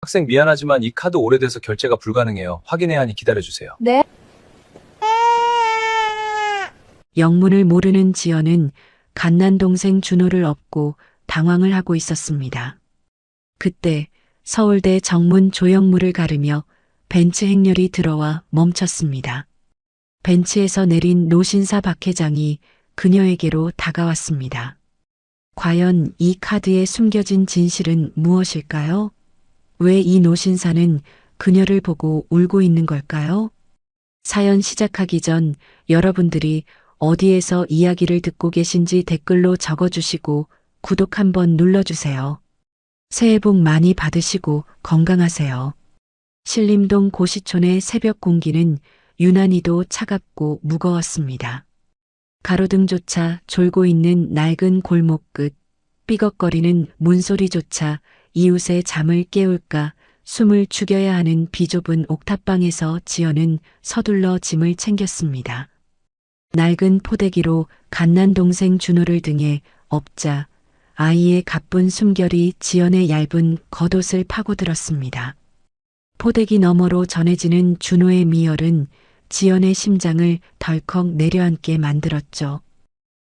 학생 미안하지만 이 카드 오래돼서 결제가 불가능해요. 확인해야 하니 기다려주세요. 네. 영문을 모르는 지연은 갓난 동생 준호를 업고 당황을 하고 있었습니다. 그때 서울대 정문 조형물을 가르며 벤츠 행렬이 들어와 멈췄습니다. 벤츠에서 내린 노신사 박 회장이 그녀에게로 다가왔습니다. 과연 이 카드에 숨겨진 진실은 무엇일까요? 왜 이 노신사는 그녀를 보고 울고 있는 걸까요? 사연 시작하기 전 여러분들이 어디에서 이야기를 듣고 계신지 댓글로 적어주시고 구독 한번 눌러주세요. 새해 복 많이 받으시고 건강하세요. 신림동 고시촌의 새벽 공기는 유난히도 차갑고 무거웠습니다. 가로등조차 졸고 있는 낡은 골목 끝, 삐걱거리는 문소리조차 이웃의 잠을 깨울까 숨을 죽여야 하는 비좁은 옥탑방에서 지연은 서둘러 짐을 챙겼습니다. 낡은 포대기로 갓난 동생 준호를 등에 업자 아이의 가쁜 숨결이 지연의 얇은 겉옷을 파고들었습니다. 포대기 너머로 전해지는 준호의 미열은 지연의 심장을 덜컥 내려앉게 만들었죠.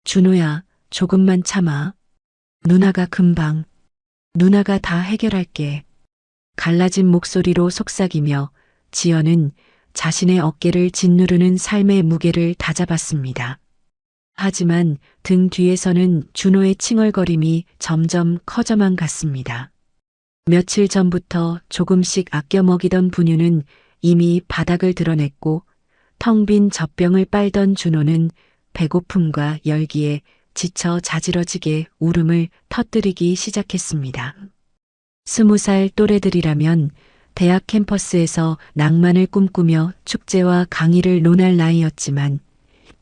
준호야, 조금만 참아. 누나가 금방, 누나가 다 해결할게. 갈라진 목소리로 속삭이며 지연은 자신의 어깨를 짓누르는 삶의 무게를 다잡았습니다. 하지만 등 뒤에서는 준호의 칭얼거림이 점점 커져만 갔습니다. 며칠 전부터 조금씩 아껴 먹이던 분유는 이미 바닥을 드러냈고 텅 빈 젖병을 빨던 준호는 배고픔과 열기에 지쳐 자지러지게 울음을 터뜨리기 시작했습니다. 20살 또래들이라면 대학 캠퍼스에서 낭만을 꿈꾸며 축제와 강의를 논할 나이였지만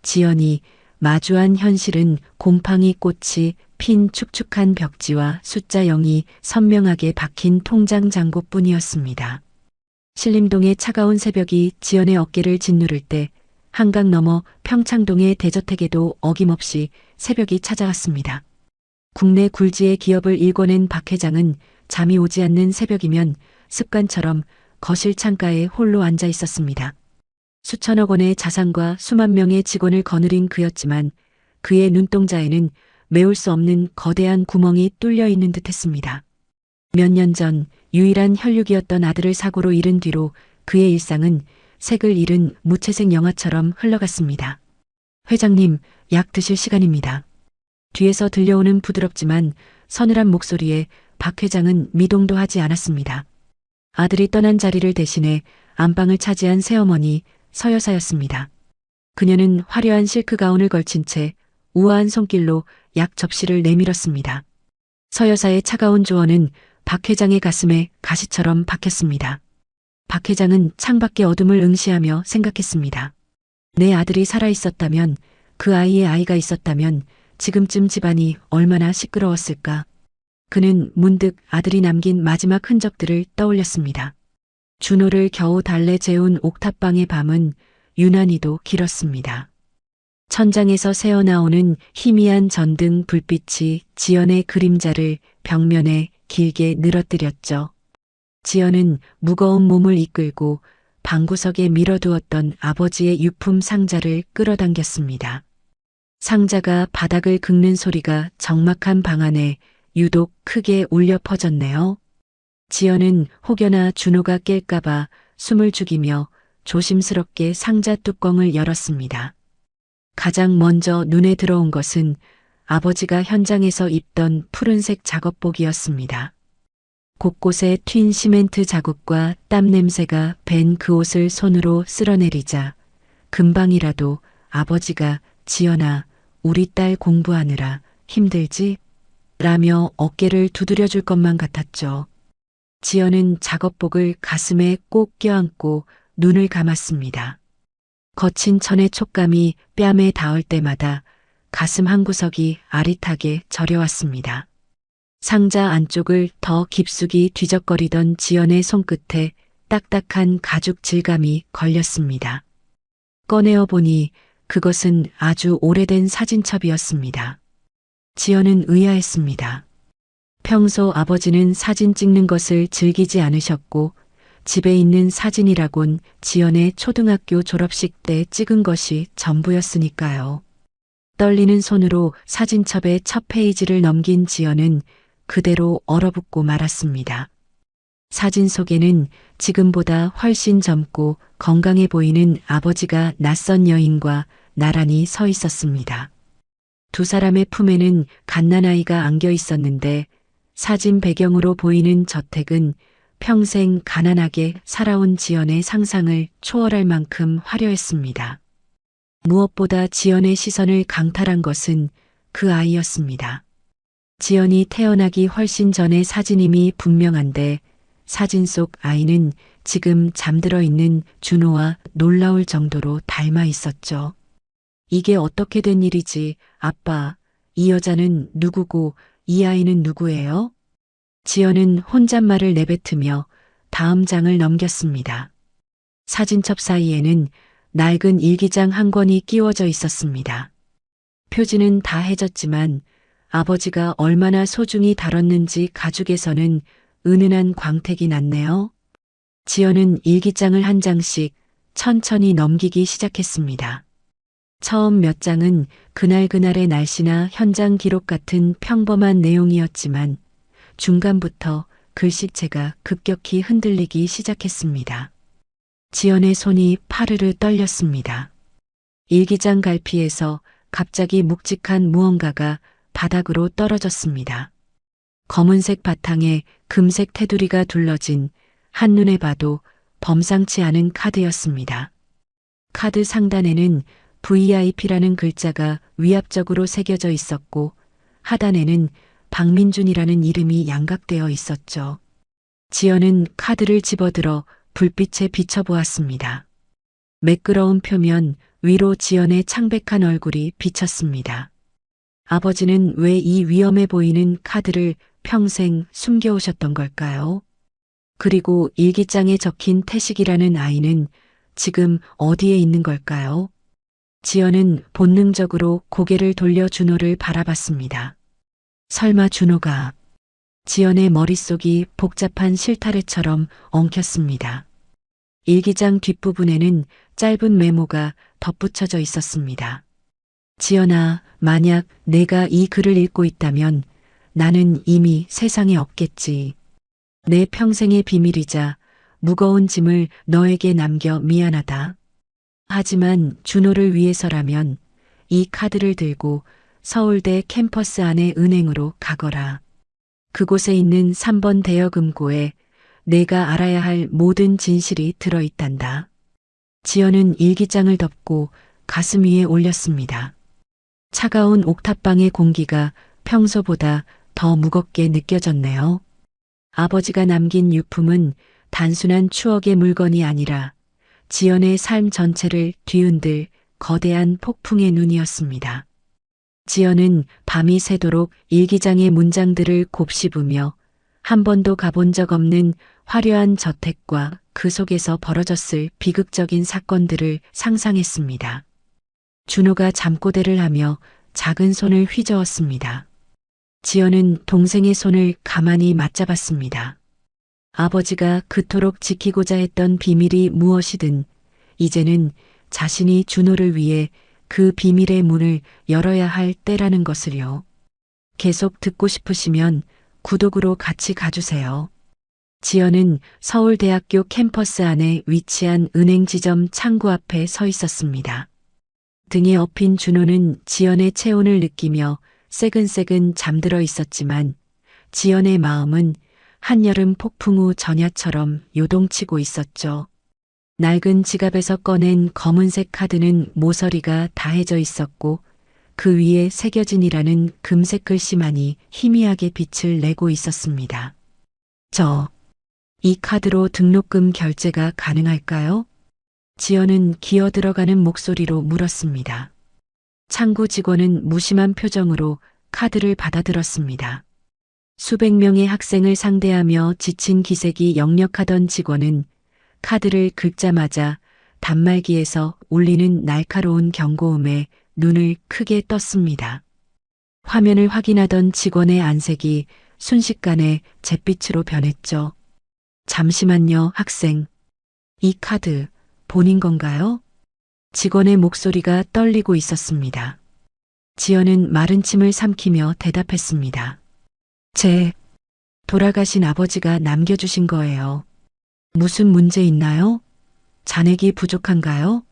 지연이 마주한 현실은 곰팡이 꽃이 핀 축축한 벽지와 숫자 0이 선명하게 박힌 통장 잔고뿐이었습니다. 신림동의 차가운 새벽이 지연의 어깨를 짓누를 때 한강 너머 평창동의 대저택에도 어김없이 새벽이 찾아왔습니다. 국내 굴지의 기업을 일궈낸 박 회장은 잠이 오지 않는 새벽이면 습관처럼 거실 창가에 홀로 앉아 있었습니다. 수천억 원의 자산과 수만 명의 직원을 거느린 그였지만 그의 눈동자에는 메울 수 없는 거대한 구멍이 뚫려 있는 듯했습니다. 몇 년 전 유일한 혈육이었던 아들을 사고로 잃은 뒤로 그의 일상은 색을 잃은 무채색 영화처럼 흘러갔습니다. 회장님, 약 드실 시간입니다. 뒤에서 들려오는 부드럽지만 서늘한 목소리에 박 회장은 미동도 하지 않았습니다. 아들이 떠난 자리를 대신해 안방을 차지한 새어머니 서여사였습니다. 그녀는 화려한 실크 가운을 걸친 채 우아한 손길로 약 접시를 내밀었습니다. 서여사의 차가운 조언은 박 회장의 가슴에 가시처럼 박혔습니다. 박 회장은 창밖의 어둠을 응시하며 생각했습니다. 내 아들이 살아있었다면, 그 아이의 아이가 있었다면 지금쯤 집안이 얼마나 시끄러웠을까. 그는 문득 아들이 남긴 마지막 흔적들을 떠올렸습니다. 준호를 겨우 달래 재운 옥탑방의 밤은 유난히도 길었습니다. 천장에서 새어나오는 희미한 전등 불빛이 지연의 그림자를 벽면에 길게 늘어뜨렸죠. 지연은 무거운 몸을 이끌고 방구석에 밀어두었던 아버지의 유품 상자를 끌어당겼습니다. 상자가 바닥을 긁는 소리가 적막한 방 안에 유독 크게 울려 퍼졌네요. 지연은 혹여나 준호가 깰까봐 숨을 죽이며 조심스럽게 상자 뚜껑을 열었습니다. 가장 먼저 눈에 들어온 것은 아버지가 현장에서 입던 푸른색 작업복이었습니다. 곳곳에 튄 시멘트 자국과 땀 냄새가 밴 그 옷을 손으로 쓸어내리자 금방이라도 아버지가 지연아, 우리 딸 공부하느라 힘들지? 라며 어깨를 두드려줄 것만 같았죠. 지연은 작업복을 가슴에 꼭 껴안고 눈을 감았습니다. 거친 천의 촉감이 뺨에 닿을 때마다 가슴 한구석이 아릿하게 저려왔습니다. 상자 안쪽을 더 깊숙이 뒤적거리던 지연의 손끝에 딱딱한 가죽 질감이 걸렸습니다. 꺼내어 보니 그것은 아주 오래된 사진첩이었습니다. 지연은 의아했습니다. 평소 아버지는 사진 찍는 것을 즐기지 않으셨고 집에 있는 사진이라곤 지연의 초등학교 졸업식 때 찍은 것이 전부였으니까요. 떨리는 손으로 사진첩의 첫 페이지를 넘긴 지연은 그대로 얼어붙고 말았습니다. 사진 속에는 지금보다 훨씬 젊고 건강해 보이는 아버지가 낯선 여인과 나란히 서 있었습니다. 두 사람의 품에는 갓난아이가 안겨 있었는데 사진 배경으로 보이는 저택은 평생 가난하게 살아온 지연의 상상을 초월할 만큼 화려했습니다. 무엇보다 지연의 시선을 강탈한 것은 그 아이였습니다. 지연이 태어나기 훨씬 전의 사진임이 분명한데 사진 속 아이는 지금 잠들어 있는 준호와 놀라울 정도로 닮아 있었죠. 이게 어떻게 된 일이지? 아빠, 이 여자는 누구고 이 아이는 누구예요? 지연은 혼잣말을 내뱉으며 다음 장을 넘겼습니다. 사진첩 사이에는 낡은 일기장 한 권이 끼워져 있었습니다. 표지는 다 해졌지만 아버지가 얼마나 소중히 다뤘는지 가죽에서는 은은한 광택이 났네요. 지연은 일기장을 한 장씩 천천히 넘기기 시작했습니다. 처음 몇 장은 그날그날의 날씨나 현장 기록 같은 평범한 내용이었지만 중간부터 글씨체가 급격히 흔들리기 시작했습니다. 지연의 손이 파르르 떨렸습니다. 일기장 갈피에서 갑자기 묵직한 무언가가 바닥으로 떨어졌습니다. 검은색 바탕에 금색 테두리가 둘러진 한눈에 봐도 범상치 않은 카드였습니다. 카드 상단에는 VIP라는 글자가 위압적으로 새겨져 있었고 하단에는 박민준이라는 이름이 양각되어 있었죠. 지연은 카드를 집어들어 불빛에 비춰보았습니다. 매끄러운 표면 위로 지연의 창백한 얼굴이 비쳤습니다. 아버지는 왜 이 위험해 보이는 카드를 평생 숨겨오셨던 걸까요? 그리고 일기장에 적힌 태식이라는 아이는 지금 어디에 있는 걸까요? 지연은 본능적으로 고개를 돌려 준호를 바라봤습니다. 설마 준호가... 지연의 머릿속이 복잡한 실타래처럼 엉켰습니다. 일기장 뒷부분에는 짧은 메모가 덧붙여져 있었습니다. 지연아, 만약 내가 이 글을 읽고 있다면 나는 이미 세상에 없겠지. 내 평생의 비밀이자 무거운 짐을 너에게 남겨 미안하다. 하지만 준호를 위해서라면 이 카드를 들고 서울대 캠퍼스 안의 은행으로 가거라. 그곳에 있는 3번 대여금고에 내가 알아야 할 모든 진실이 들어있단다. 지연은 일기장을 덮고 가슴 위에 올렸습니다. 차가운 옥탑방의 공기가 평소보다 더 무겁게 느껴졌네요. 아버지가 남긴 유품은 단순한 추억의 물건이 아니라 지연의 삶 전체를 뒤흔들 거대한 폭풍의 눈이었습니다. 지연은 밤이 새도록 일기장의 문장들을 곱씹으며 한 번도 가본 적 없는 화려한 저택과 그 속에서 벌어졌을 비극적인 사건들을 상상했습니다. 준호가 잠꼬대를 하며 작은 손을 휘저었습니다. 지연은 동생의 손을 가만히 맞잡았습니다. 아버지가 그토록 지키고자 했던 비밀이 무엇이든 이제는 자신이 준호를 위해 그 비밀의 문을 열어야 할 때라는 것을요. 계속 듣고 싶으시면 구독으로 같이 가주세요. 지연은 서울대학교 캠퍼스 안에 위치한 은행 지점 창구 앞에 서 있었습니다. 등에 엎인 준호는 지연의 체온을 느끼며 새근새근 잠들어 있었지만 지연의 마음은 한여름 폭풍 후 전야처럼 요동치고 있었죠. 낡은 지갑에서 꺼낸 검은색 카드는 모서리가 다해져 있었고 그 위에 새겨진이라는 금색 글씨만이 희미하게 빛을 내고 있었습니다. 이 카드로 등록금 결제가 가능할까요? 지연은 기어 들어가는 목소리로 물었습니다. 창구 직원은 무심한 표정으로 카드를 받아들었습니다. 수백 명의 학생을 상대하며 지친 기색이 역력하던 직원은 카드를 긁자마자 단말기에서 울리는 날카로운 경고음에 눈을 크게 떴습니다. 화면을 확인하던 직원의 안색이 순식간에 잿빛으로 변했죠. 잠시만요, 학생. 이 카드 본인 건가요? 직원의 목소리가 떨리고 있었습니다. 지연은 마른 침을 삼키며 대답했습니다. 제 돌아가신 아버지가 남겨주신 거예요. 무슨 문제 있나요? 잔액이 부족한가요?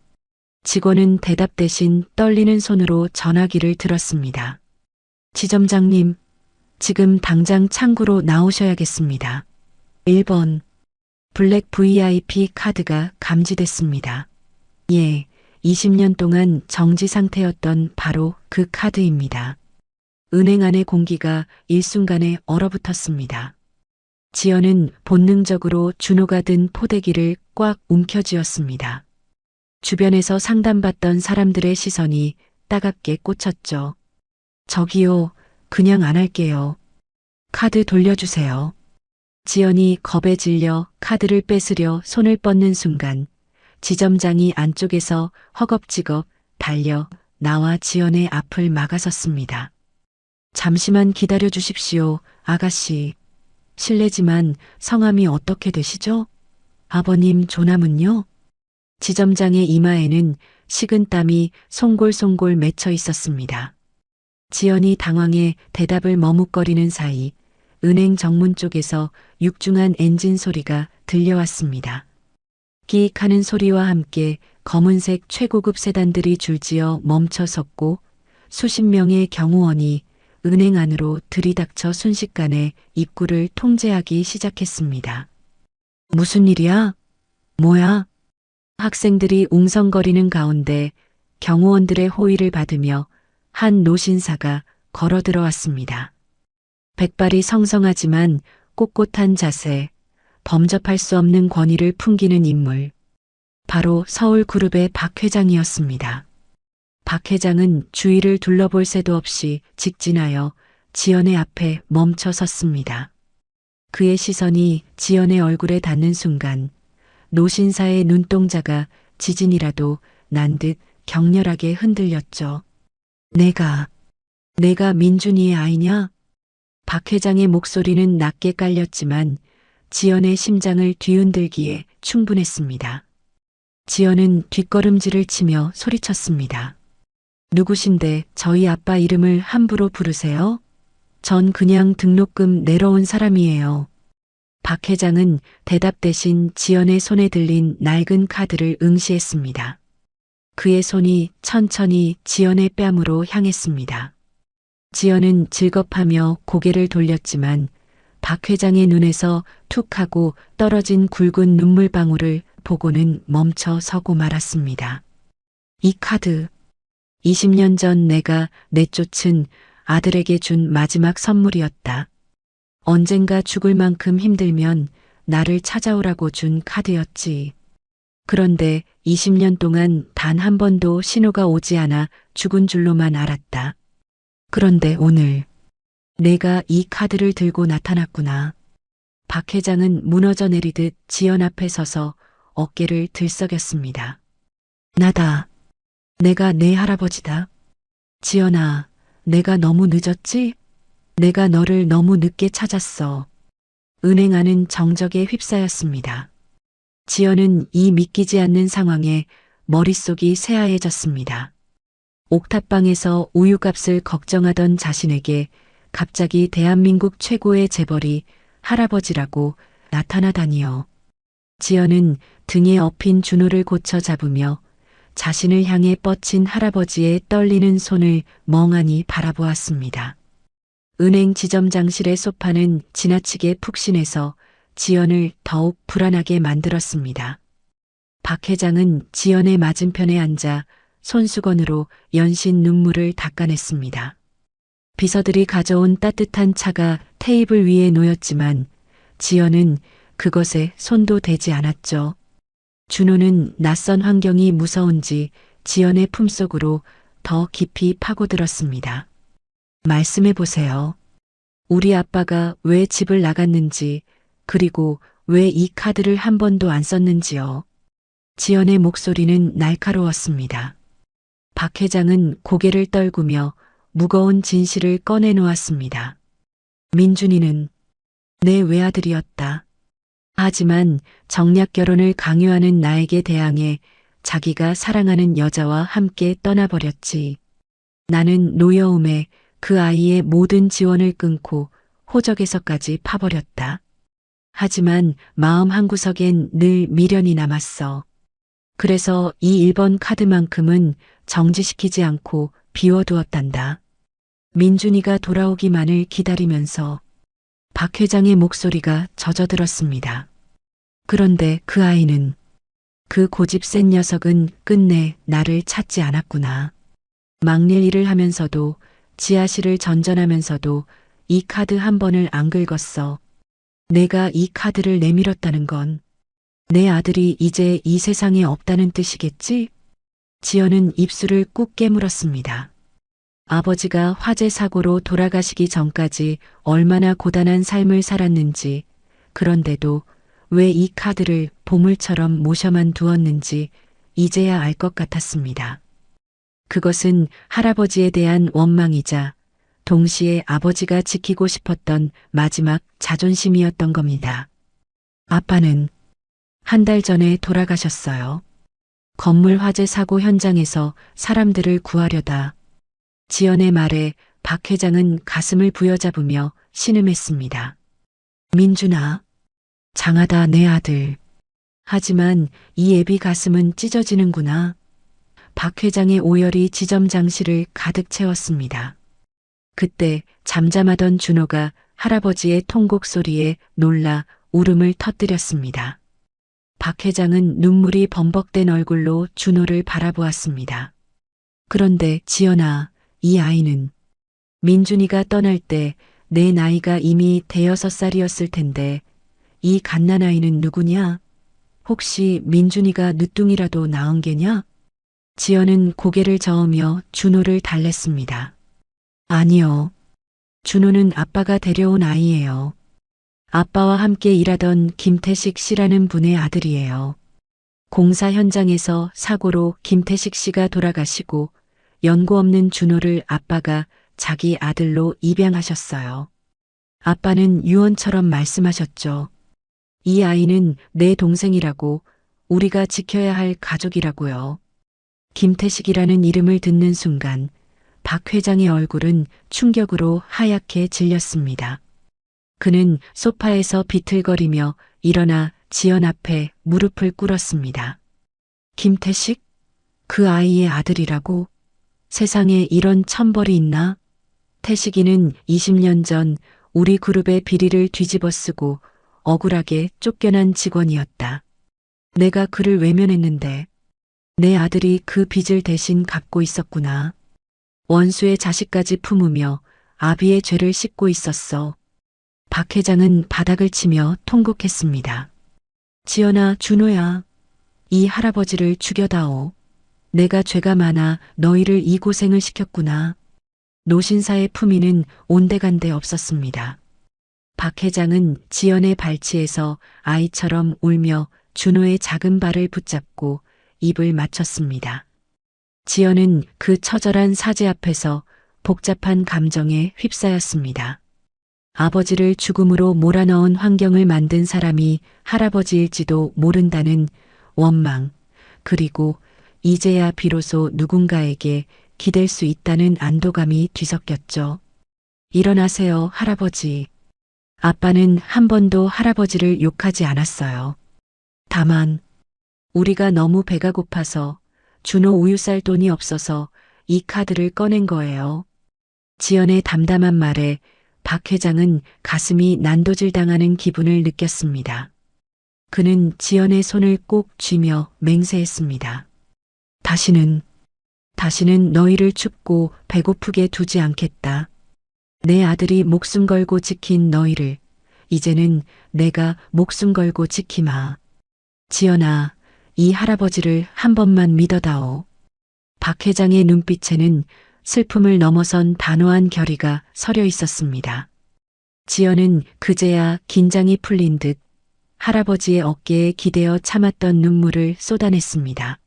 직원은 대답 대신 떨리는 손으로 전화기를 들었습니다. 지점장님, 지금 당장 창구로 나오셔야겠습니다. 1번. 블랙 VIP 카드가 감지됐습니다. 예, 20년 동안 정지 상태였던 바로 그 카드입니다. 은행 안의 공기가 일순간에 얼어붙었습니다. 지연은 본능적으로 준호가 든 포대기를 꽉 움켜쥐었습니다. 주변에서 상담받던 사람들의 시선이 따갑게 꽂혔죠. 저기요, 그냥 안 할게요. 카드 돌려주세요. 지연이 겁에 질려 카드를 뺏으려 손을 뻗는 순간 지점장이 안쪽에서 허겁지겁 달려 나와 지연의 앞을 막아섰습니다. 잠시만 기다려 주십시오, 아가씨. 실례지만 성함이 어떻게 되시죠? 아버님 조남은요? 지점장의 이마에는 식은땀이 송골송골 맺혀 있었습니다. 지연이 당황해 대답을 머뭇거리는 사이 은행 정문 쪽에서 육중한 엔진 소리가 들려왔습니다. 끼익 하는 소리와 함께 검은색 최고급 세단들이 줄지어 멈춰 섰고 수십 명의 경호원이 은행 안으로 들이닥쳐 순식간에 입구를 통제하기 시작했습니다. 무슨 일이야? 뭐야? 학생들이 웅성거리는 가운데 경호원들의 호의를 받으며 한 노신사가 걸어 들어왔습니다. 백발이 성성하지만 꼿꼿한 자세, 범접할 수 없는 권위를 풍기는 인물. 바로 서울그룹의 박 회장이었습니다. 박 회장은 주위를 둘러볼 새도 없이 직진하여 지연의 앞에 멈춰 섰습니다. 그의 시선이 지연의 얼굴에 닿는 순간 노신사의 눈동자가 지진이라도 난 듯 격렬하게 흔들렸죠. 내가 민준이의 아이냐? 박 회장의 목소리는 낮게 깔렸지만 지연의 심장을 뒤흔들기에 충분했습니다. 지연은 뒷걸음질을 치며 소리쳤습니다. 누구신데 저희 아빠 이름을 함부로 부르세요? 전 그냥 등록금 내러 온 사람이에요. 박 회장은 대답 대신 지연의 손에 들린 낡은 카드를 응시했습니다. 그의 손이 천천히 지연의 뺨으로 향했습니다. 지연은 즐겁하며 고개를 돌렸지만 박 회장의 눈에서 툭 하고 떨어진 굵은 눈물방울을 보고는 멈춰 서고 말았습니다. 이 카드, 20년 전 내가 내쫓은 아들에게 준 마지막 선물이었다. 언젠가 죽을 만큼 힘들면 나를 찾아오라고 준 카드였지. 그런데 20년 동안 단 한 번도 신호가 오지 않아 죽은 줄로만 알았다. 그런데 오늘 내가 이 카드를 들고 나타났구나. 박 회장은 무너져 내리듯 지연 앞에 서서 어깨를 들썩였습니다. 나다. 내가 내 할아버지다. 지연아, 내가 너무 늦었지? 내가 너를 너무 늦게 찾았어. 은행 안은 정적에 휩싸였습니다. 지연은 이 믿기지 않는 상황에 머릿속이 새하얘졌습니다. 옥탑방에서 우유값을 걱정하던 자신에게 갑자기 대한민국 최고의 재벌이 할아버지라고 나타나다니요. 지연은 등에 엎인 준호를 고쳐 잡으며 자신을 향해 뻗친 할아버지의 떨리는 손을 멍하니 바라보았습니다. 은행 지점장실의 소파는 지나치게 푹신해서 지연을 더욱 불안하게 만들었습니다. 박 회장은 지연의 맞은편에 앉아 손수건으로 연신 눈물을 닦아냈습니다. 비서들이 가져온 따뜻한 차가 테이블 위에 놓였지만 지연은 그것에 손도 대지 않았죠. 준호는 낯선 환경이 무서운지 지연의 품속으로 더 깊이 파고들었습니다. 말씀해 보세요. 우리 아빠가 왜 집을 나갔는지, 그리고 왜 이 카드를 한 번도 안 썼는지요. 지연의 목소리는 날카로웠습니다. 박 회장은 고개를 떨구며 무거운 진실을 꺼내놓았습니다. 민준이는 내 외아들이었다. 하지만 정략 결혼을 강요하는 나에게 대항해 자기가 사랑하는 여자와 함께 떠나버렸지. 나는 노여움에 그 아이의 모든 지원을 끊고 호적에서까지 파버렸다. 하지만 마음 한구석엔 늘 미련이 남았어. 그래서 이 1번 카드만큼은 정지시키지 않고 비워두었단다. 민준이가 돌아오기만을 기다리면서 박 회장의 목소리가 젖어들었습니다. 그런데 그 아이는, 그 고집 센 녀석은 끝내 나를 찾지 않았구나. 막일 일을 하면서도, 지하실을 전전하면서도 이 카드 한 번을 안 긁었어. 내가 이 카드를 내밀었다는 건 내 아들이 이제 이 세상에 없다는 뜻이겠지? 지연은 입술을 꾹 깨물었습니다. 아버지가 화재 사고로 돌아가시기 전까지 얼마나 고단한 삶을 살았는지, 그런데도 왜 이 카드를 보물처럼 모셔만 두었는지 이제야 알 것 같았습니다. 그것은 할아버지에 대한 원망이자 동시에 아버지가 지키고 싶었던 마지막 자존심이었던 겁니다. 아빠는 한 달 전에 돌아가셨어요. 건물 화재 사고 현장에서 사람들을 구하려다. 지연의 말에 박 회장은 가슴을 부여잡으며 신음했습니다. 민준아, 장하다 내 아들. 하지만 이 애비 가슴은 찢어지는구나. 박 회장의 오열이 지점장실을 가득 채웠습니다. 그때 잠잠하던 준호가 할아버지의 통곡 소리에 놀라 울음을 터뜨렸습니다. 박 회장은 눈물이 범벅된 얼굴로 준호를 바라보았습니다. 그런데 지연아, 이 아이는 민준이가 떠날 때 내 나이가 이미 5살이었을 텐데 이 갓난아이는 누구냐? 혹시 민준이가 늦둥이라도 낳은 게냐? 지연은 고개를 저으며 준호를 달랬습니다. 아니요. 준호는 아빠가 데려온 아이예요. 아빠와 함께 일하던 김태식 씨라는 분의 아들이에요. 공사 현장에서 사고로 김태식 씨가 돌아가시고 연고 없는 준호를 아빠가 자기 아들로 입양하셨어요. 아빠는 유언처럼 말씀하셨죠. 이 아이는 내 동생이라고, 우리가 지켜야 할 가족이라고요. 김태식이라는 이름을 듣는 순간 박 회장의 얼굴은 충격으로 하얗게 질렸습니다. 그는 소파에서 비틀거리며 일어나 지연 앞에 무릎을 꿇었습니다. 김태식? 그 아이의 아들이라고? 세상에 이런 천벌이 있나? 태식이는 20년 전 우리 그룹의 비리를 뒤집어 쓰고 억울하게 쫓겨난 직원이었다. 내가 그를 외면했는데 내 아들이 그 빚을 대신 갚고 있었구나. 원수의 자식까지 품으며 아비의 죄를 씻고 있었어. 박 회장은 바닥을 치며 통곡했습니다. 지연아, 준호야, 이 할아버지를 죽여다오. 내가 죄가 많아 너희를 이 고생을 시켰구나. 노신사의 품위는 온데간데 없었습니다. 박 회장은 지연의 발치에서 아이처럼 울며 준호의 작은 발을 붙잡고 입을 맞췄습니다. 지연은 그 처절한 사죄 앞에서 복잡한 감정에 휩싸였습니다. 아버지를 죽음으로 몰아넣은 환경을 만든 사람이 할아버지일지도 모른다는 원망, 그리고 이제야 비로소 누군가에게 기댈 수 있다는 안도감이 뒤섞였죠. 일어나세요, 할아버지. 아빠는 한 번도 할아버지를 욕하지 않았어요. 다만 우리가 너무 배가 고파서 준호 우유 쌀 돈이 없어서 이 카드를 꺼낸 거예요. 지연의 담담한 말에 박 회장은 가슴이 난도질당하는 기분을 느꼈습니다. 그는 지연의 손을 꼭 쥐며 맹세했습니다. 다시는 너희를 춥고 배고프게 두지 않겠다. 내 아들이 목숨 걸고 지킨 너희를 이제는 내가 목숨 걸고 지키마. 지연아, 이 할아버지를 한 번만 믿어다오. 박 회장의 눈빛에는 슬픔을 넘어선 단호한 결의가 서려 있었습니다. 지연은 그제야 긴장이 풀린 듯 할아버지의 어깨에 기대어 참았던 눈물을 쏟아냈습니다.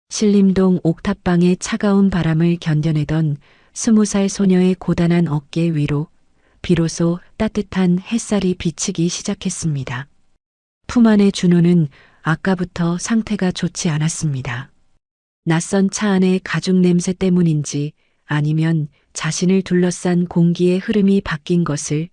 신림동 옥탑방의 차가운 바람을 견뎌내던 20살 소녀의 고단한 어깨 위로 비로소 따뜻한 햇살이 비치기 시작했습니다. 품 안의 준호는 아까부터 상태가 좋지 않았습니다. 낯선 차 안의 가죽 냄새 때문인지 아니면 자신을 둘러싼 공기의 흐름이 바뀐 것을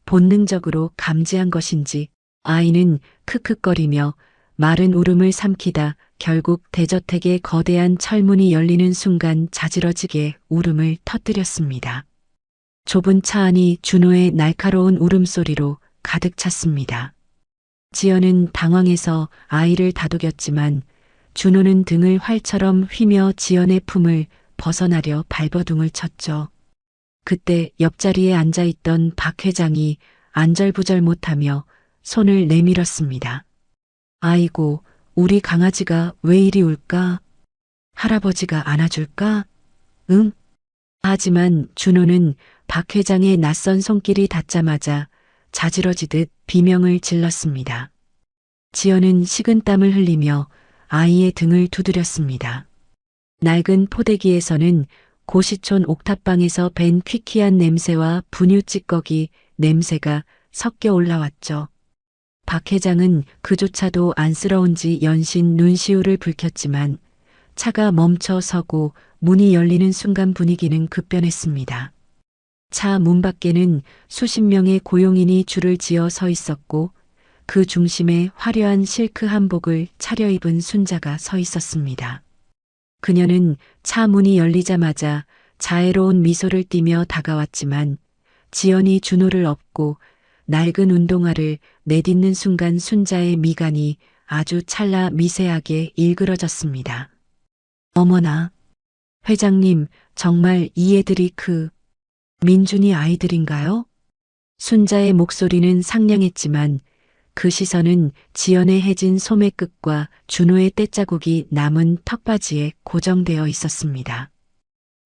본능적으로 감지한 것인지 아이는 크크거리며 마른 울음을 삼키다 결국 대저택의 거대한 철문이 열리는 순간 자지러지게 울음을 터뜨렸습니다. 좁은 차 안이 준호의 날카로운 울음소리로 가득 찼습니다. 지연은 당황해서 아이를 다독였지만 준호는 등을 활처럼 휘며 지연의 품을 벗어나려 발버둥을 쳤죠. 그때 옆자리에 앉아있던 박 회장이 안절부절 못하며 손을 내밀었습니다. 아이고, 우리 강아지가 왜 이리 울까? 할아버지가 안아줄까? 응? 하지만 준호는 박 회장의 낯선 손길이 닿자마자 자지러지듯 비명을 질렀습니다. 지연은 식은땀을 흘리며 아이의 등을 두드렸습니다. 낡은 포대기에서는 고시촌 옥탑방에서 밴 퀴퀴한 냄새와 분유 찌꺼기 냄새가 섞여 올라왔죠. 박 회장은 그조차도 안쓰러운지 연신 눈시울을 붉혔지만 차가 멈춰 서고 문이 열리는 순간 분위기는 급변했습니다. 차 문 밖에는 수십 명의 고용인이 줄을 지어 서 있었고 그 중심에 화려한 실크 한복을 차려입은 순자가 서 있었습니다. 그녀는 차 문이 열리자마자 자애로운 미소를 띠며 다가왔지만 지연이 준호를 업고 낡은 운동화를 내딛는 순간 순자의 미간이 아주 찰나 미세하게 일그러졌습니다. 어머나, 회장님, 정말 이 애들이 민준이 아이들인가요? 순자의 목소리는 상냥했지만 그 시선은 지연의 해진 소매 끝과 준호의 떼자국이 남은 턱바지에 고정되어 있었습니다.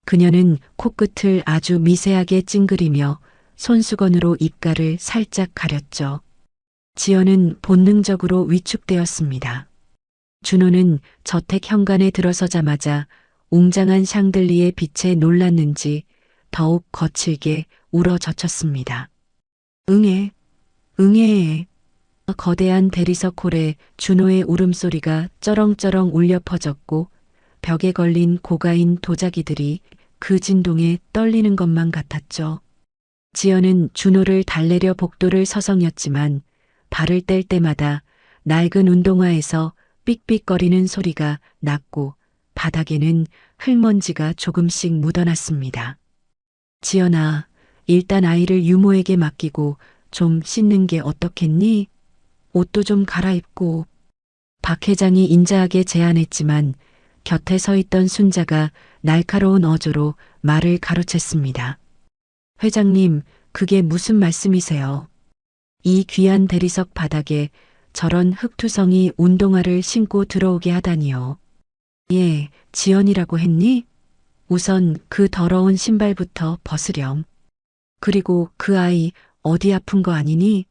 그녀는 코끝을 아주 미세하게 찡그리며 손수건으로 입가를 살짝 가렸죠. 지연은 본능적으로 위축되었습니다. 준호는 저택 현관에 들어서자마자 웅장한 샹들리의 빛에 놀랐는지 더욱 거칠게 울어젖혔습니다. 응애, 응애. 거대한 대리석 홀에 준호의 울음소리가 쩌렁쩌렁 울려 퍼졌고 벽에 걸린 고가인 도자기들이 그 진동에 떨리는 것만 같았죠. 지연은 준호를 달래려 복도를 서성였지만 발을 뗄 때마다 낡은 운동화에서 삑삑거리는 소리가 났고 바닥에는 흙먼지가 조금씩 묻어났습니다. 지연아, 일단 아이를 유모에게 맡기고 좀 씻는 게 어떻겠니? 옷도 좀 갈아입고. 박 회장이 인자하게 제안했지만 곁에 서 있던 순자가 날카로운 어조로 말을 가로챘습니다. 회장님, 그게 무슨 말씀이세요? 이 귀한 대리석 바닥에 저런 흙투성이 운동화를 신고 들어오게 하다니요. 예, 지연이라고 했니? 우선 그 더러운 신발부터 벗으렴. 그리고 그 아이 어디 아픈 거 아니니?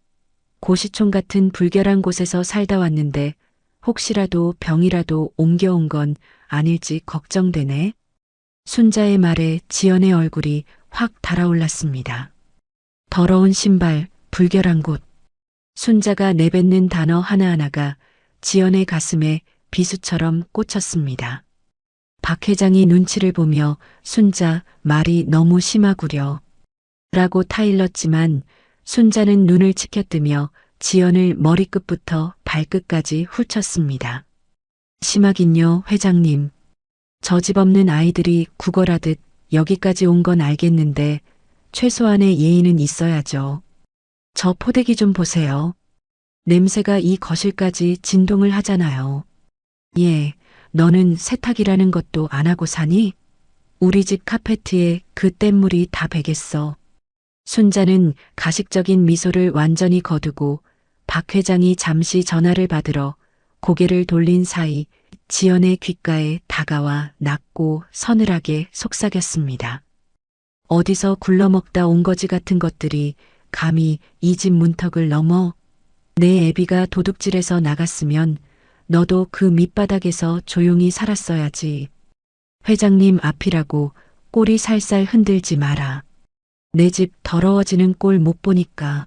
고시촌 같은 불결한 곳에서 살다 왔는데 혹시라도 병이라도 옮겨온 건 아닐지 걱정되네. 순자의 말에 지연의 얼굴이 확 달아올랐습니다. 더러운 신발, 불결한 곳. 순자가 내뱉는 단어 하나하나가 지연의 가슴에 비수처럼 꽂혔습니다. 박 회장이 눈치를 보며 순자 말이 너무 심하구려 라고 타일렀지만 순자는 눈을 치켜뜨며 지연을 머리끝부터 발끝까지 훑쳤습니다. 심하긴요, 회장님. 저 집 없는 아이들이 구걸하듯 여기까지 온 건 알겠는데 최소한의 예의는 있어야죠. 저 포대기 좀 보세요. 냄새가 이 거실까지 진동을 하잖아요. 예, 너는 세탁이라는 것도 안 하고 사니? 우리 집 카페트에 그 뗏물이 다 배겠어. 순자는 가식적인 미소를 완전히 거두고 박 회장이 잠시 전화를 받으러 고개를 돌린 사이 지연의 귓가에 다가와 낮고 서늘하게 속삭였습니다. 어디서 굴러먹다 온 거지 같은 것들이 감히 이 집 문턱을 넘어? 내 애비가 도둑질해서 나갔으면 너도 그 밑바닥에서 조용히 살았어야지. 회장님 앞이라고 꼬리 살살 흔들지 마라. 내 집 더러워지는 꼴 못 보니까.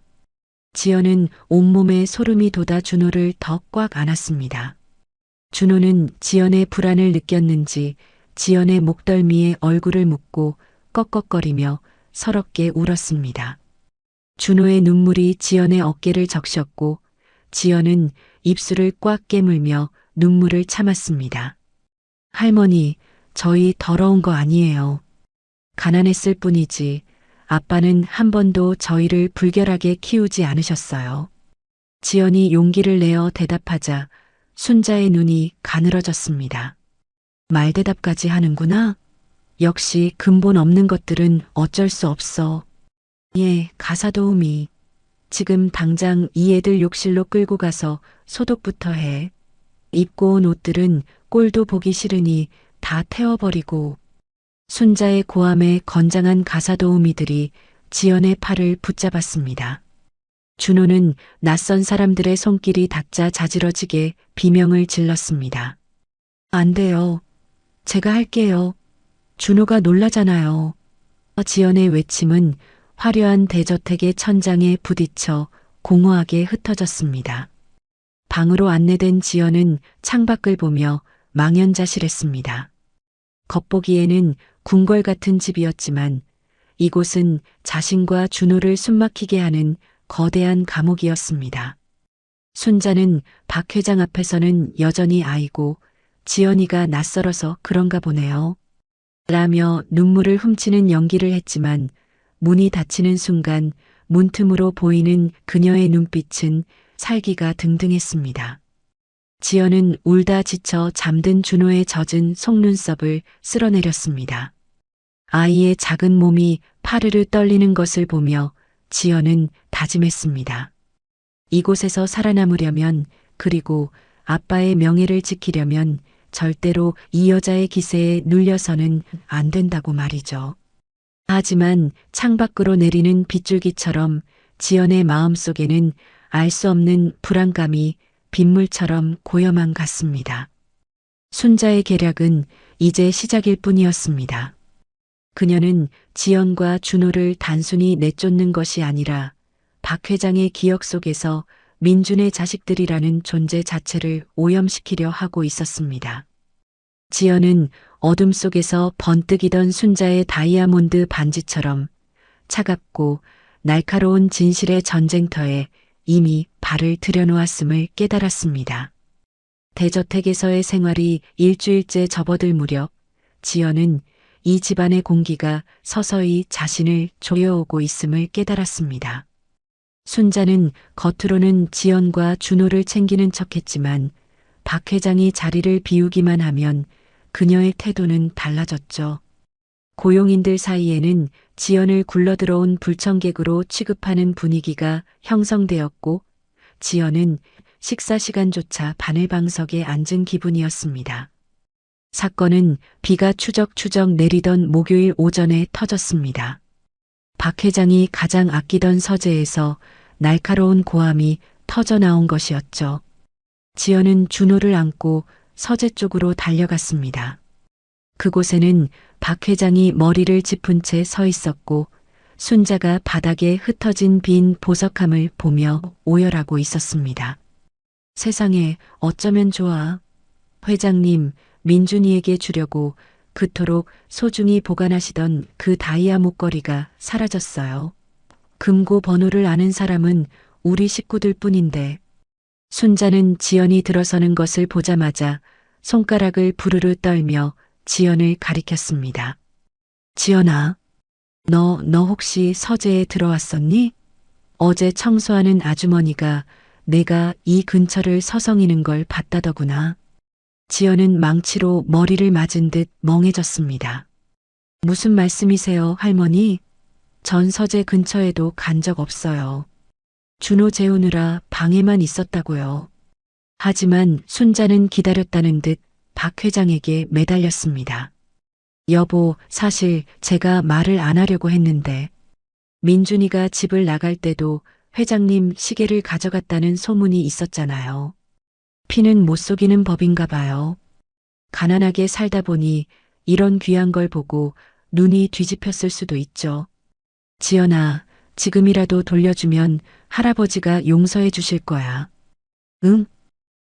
지연은 온몸에 소름이 돋아 준호를 더 꽉 안았습니다. 준호는 지연의 불안을 느꼈는지 지연의 목덜미에 얼굴을 묻고 꺽꺽거리며 서럽게 울었습니다. 준호의 눈물이 지연의 어깨를 적셨고 지연은 입술을 꽉 깨물며 눈물을 참았습니다. 할머니, 저희 더러운 거 아니에요. 가난했을 뿐이지 아빠는 한 번도 저희를 불결하게 키우지 않으셨어요. 지연이 용기를 내어 대답하자 순자의 눈이 가늘어졌습니다. 말대답까지 하는구나. 역시 근본 없는 것들은 어쩔 수 없어. 예, 가사도우미. 지금 당장 이 애들 욕실로 끌고 가서 소독부터 해. 입고 온 옷들은 꼴도 보기 싫으니 다 태워버리고. 순자의 고함에 건장한 가사도우미들이 지연의 팔을 붙잡았습니다. 준호는 낯선 사람들의 손길이 닿자 자지러지게 비명을 질렀습니다. 안 돼요. 제가 할게요. 준호가 놀라잖아요. 지연의 외침은 화려한 대저택의 천장에 부딪혀 공허하게 흩어졌습니다. 방으로 안내된 지연은 창밖을 보며 망연자실했습니다. 겉보기에는 궁궐 같은 집이었지만 이곳은 자신과 준호를 숨막히게 하는 거대한 감옥이었습니다. 순자는 박 회장 앞에서는 여전히 아이고 지연이가 낯설어서 그런가 보네요. 라며 눈물을 훔치는 연기를 했지만 문이 닫히는 순간 문틈으로 보이는 그녀의 눈빛은 살기가 등등했습니다. 지연은 울다 지쳐 잠든 준호의 젖은 속눈썹을 쓸어내렸습니다. 아이의 작은 몸이 파르르 떨리는 것을 보며 지연은 다짐했습니다. 이곳에서 살아남으려면 그리고 아빠의 명예를 지키려면 절대로 이 여자의 기세에 눌려서는 안 된다고 말이죠. 하지만 창밖으로 내리는 빗줄기처럼 지연의 마음속에는 알 수 없는 불안감이 빗물처럼 고여만 갔습니다. 순자의 계략은 이제 시작일 뿐이었습니다. 그녀는 지연과 준호를 단순히 내쫓는 것이 아니라 박 회장의 기억 속에서 민준의 자식들이라는 존재 자체를 오염시키려 하고 있었습니다. 지연은 어둠 속에서 번뜩이던 순자의 다이아몬드 반지처럼 차갑고 날카로운 진실의 전쟁터에 이미 발을 들여놓았음을 깨달았습니다. 대저택에서의 생활이 일주일째 접어들 무렵 지연은 이 집안의 공기가 서서히 자신을 조여오고 있음을 깨달았습니다. 순자는 겉으로는 지연과 준호를 챙기는 척했지만 박 회장이 자리를 비우기만 하면 그녀의 태도는 달라졌죠. 고용인들 사이에는 지연을 굴러들어온 불청객으로 취급하는 분위기가 형성되었고 지연은 식사 시간조차 바늘방석에 앉은 기분이었습니다. 사건은 비가 추적추적 내리던 목요일 오전에 터졌습니다. 박 회장이 가장 아끼던 서재에서 날카로운 고함이 터져나온 것이었죠. 지연은 준호를 안고 서재 쪽으로 달려갔습니다. 그곳에는 박 회장이 머리를 짚은 채 서 있었고 순자가 바닥에 흩어진 빈 보석함을 보며 오열하고 있었습니다. 세상에 어쩌면 좋아. 회장님, 민준이에게 주려고 그토록 소중히 보관하시던 그 다이아 목걸이가 사라졌어요. 금고 번호를 아는 사람은 우리 식구들 뿐인데. 순자는 지연이 들어서는 것을 보자마자 손가락을 부르르 떨며 지연을 가리켰습니다. 지연아, 너 혹시 서재에 들어왔었니? 어제 청소하는 아주머니가 내가 이 근처를 서성이는 걸 봤다더구나. 지연은 망치로 머리를 맞은 듯 멍해졌습니다. 무슨 말씀이세요, 할머니? 전 서재 근처에도 간 적 없어요. 준호 재우느라 방에만 있었다고요. 하지만 순자는 기다렸다는 듯 박 회장에게 매달렸습니다. 여보, 사실 제가 말을 안 하려고 했는데 민준이가 집을 나갈 때도 회장님 시계를 가져갔다는 소문이 있었잖아요. 피는 못 속이는 법인가 봐요. 가난하게 살다 보니 이런 귀한 걸 보고 눈이 뒤집혔을 수도 있죠. 지연아, 지금이라도 돌려주면 할아버지가 용서해 주실 거야. 응?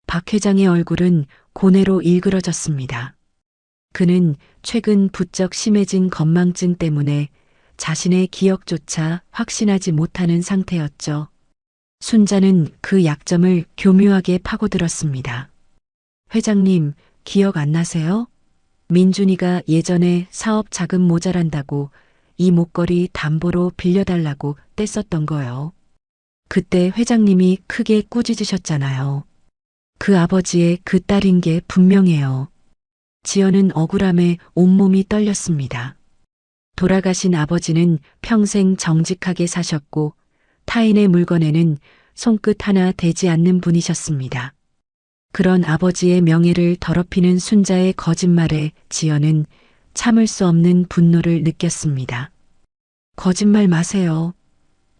박 회장의 얼굴은 고뇌로 일그러졌습니다. 그는 최근 부쩍 심해진 건망증 때문에 자신의 기억조차 확신하지 못하는 상태였죠. 순자는 그 약점을 교묘하게 파고들었습니다. 회장님, 기억 안 나세요? 민준이가 예전에 사업 자금 모자란다고 이 목걸이 담보로 빌려달라고 뗐었던 거요. 그때 회장님이 크게 꾸짖으셨잖아요. 그 아버지의 그 딸인 게 분명해요. 지연은 억울함에 온몸이 떨렸습니다. 돌아가신 아버지는 평생 정직하게 사셨고 타인의 물건에는 손끝 하나 대지 않는 분이셨습니다. 그런 아버지의 명예를 더럽히는 순자의 거짓말에 지연은 참을 수 없는 분노를 느꼈습니다. 거짓말 마세요.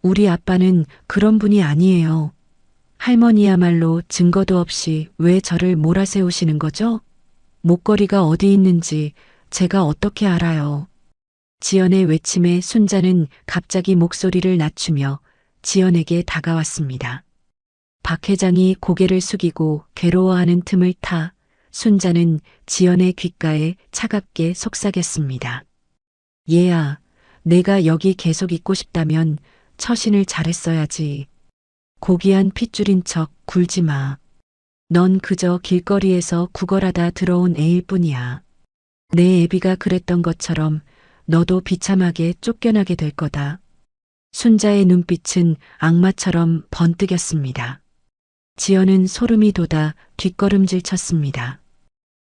우리 아빠는 그런 분이 아니에요. 할머니야말로 증거도 없이 왜 저를 몰아세우시는 거죠? 목걸이가 어디 있는지 제가 어떻게 알아요? 지연의 외침에 순자는 갑자기 목소리를 낮추며 지연에게 다가왔습니다. 박 회장이 고개를 숙이고 괴로워하는 틈을 타 순자는 지연의 귓가에 차갑게 속삭였습니다. 얘야, 내가 여기 계속 있고 싶다면 처신을 잘했어야지. 고귀한 핏줄인 척 굴지 마. 넌 그저 길거리에서 구걸하다 들어온 애일 뿐이야. 내 애비가 그랬던 것처럼 너도 비참하게 쫓겨나게 될 거다. 순자의 눈빛은 악마처럼 번뜩였습니다. 지연은 소름이 돋아 뒷걸음질 쳤습니다.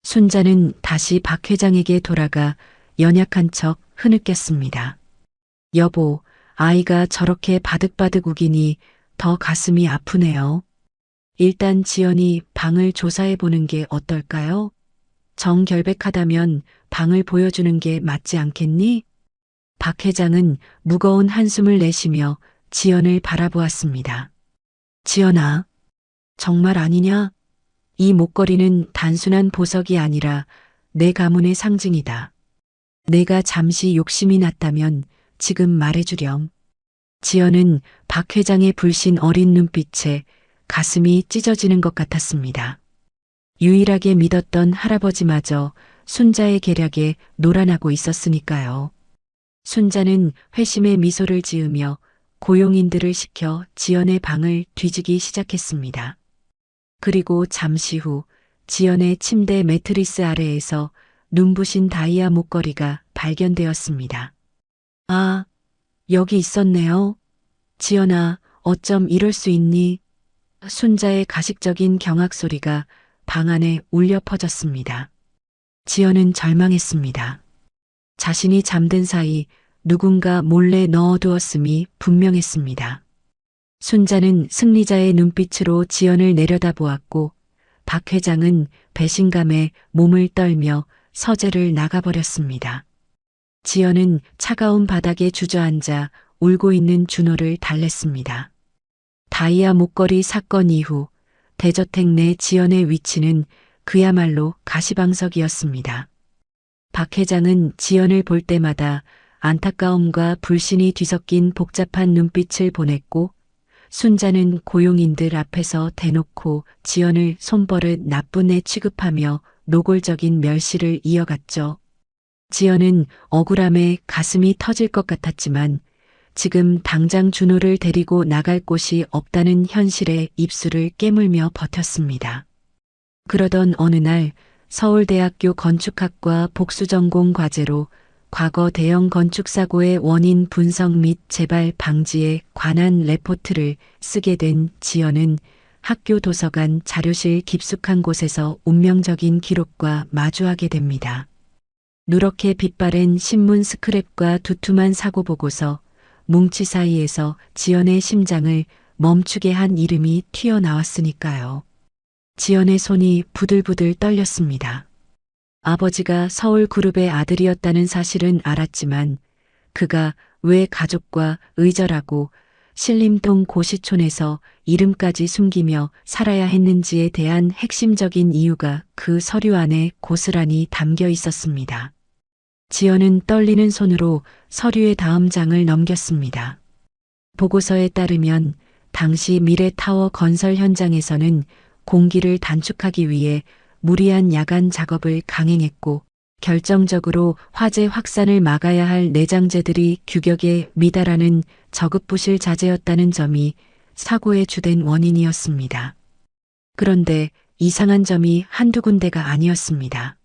순자는 다시 박 회장에게 돌아가 연약한 척 흐느꼈습니다. 여보, 아이가 저렇게 바득바득 우기니 더 가슴이 아프네요. 일단 지연이 방을 조사해 보는 게 어떨까요? 정결백하다면 방을 보여주는 게 맞지 않겠니? 박 회장은 무거운 한숨을 내쉬며 지연을 바라보았습니다. 지연아, 정말 아니냐? 이 목걸이는 단순한 보석이 아니라 내 가문의 상징이다. 내가 잠시 욕심이 났다면 지금 말해주렴. 지연은 박 회장의 불신 어린 눈빛에 가슴이 찢어지는 것 같았습니다. 유일하게 믿었던 할아버지마저 순자의 계략에 놀아나고 있었으니까요. 순자는 회심의 미소를 지으며 고용인들을 시켜 지연의 방을 뒤지기 시작했습니다. 그리고 잠시 후 지연의 침대 매트리스 아래에서 눈부신 다이아 목걸이가 발견되었습니다. 아, 여기 있었네요. 지연아, 어쩜 이럴 수 있니? 순자의 가식적인 경악 소리가 방 안에 울려 퍼졌습니다. 지연은 절망했습니다. 자신이 잠든 사이 누군가 몰래 넣어두었음이 분명했습니다. 순자는 승리자의 눈빛으로 지연을 내려다보았고 박 회장은 배신감에 몸을 떨며 서재를 나가버렸습니다. 지연은 차가운 바닥에 주저앉아 울고 있는 준호를 달랬습니다. 다이아 목걸이 사건 이후 대저택 내 지연의 위치는 그야말로 가시방석이었습니다. 박 회장은 지연을 볼 때마다 안타까움과 불신이 뒤섞인 복잡한 눈빛을 보냈고 순자는 고용인들 앞에서 대놓고 지연을 손버릇 나쁜 애 취급하며 노골적인 멸시를 이어갔죠. 지연은 억울함에 가슴이 터질 것 같았지만 지금 당장 준호를 데리고 나갈 곳이 없다는 현실에 입술을 깨물며 버텼습니다. 그러던 어느 날 서울대학교 건축학과 복수전공 과제로 과거 대형 건축사고의 원인 분석 및 재발 방지에 관한 레포트를 쓰게 된 지연은 학교 도서관 자료실 깊숙한 곳에서 운명적인 기록과 마주하게 됩니다. 누렇게 빛바랜 신문 스크랩과 두툼한 사고 보고서, 뭉치 사이에서 지연의 심장을 멈추게 한 이름이 튀어나왔으니까요. 지연의 손이 부들부들 떨렸습니다. 아버지가 서울그룹의 아들이었다는 사실은 알았지만 그가 왜 가족과 의절하고 신림동 고시촌에서 이름까지 숨기며 살아야 했는지에 대한 핵심적인 이유가 그 서류 안에 고스란히 담겨 있었습니다. 지연은 떨리는 손으로 서류의 다음 장을 넘겼습니다. 보고서에 따르면 당시 미래타워 건설 현장에서는 공기를 단축하기 위해 무리한 야간 작업을 강행했고 결정적으로 화재 확산을 막아야 할 내장재들이 규격에 미달하는 저급부실 자재였다는 점이 사고의 주된 원인이었습니다. 그런데 이상한 점이 한두 군데가 아니었습니다.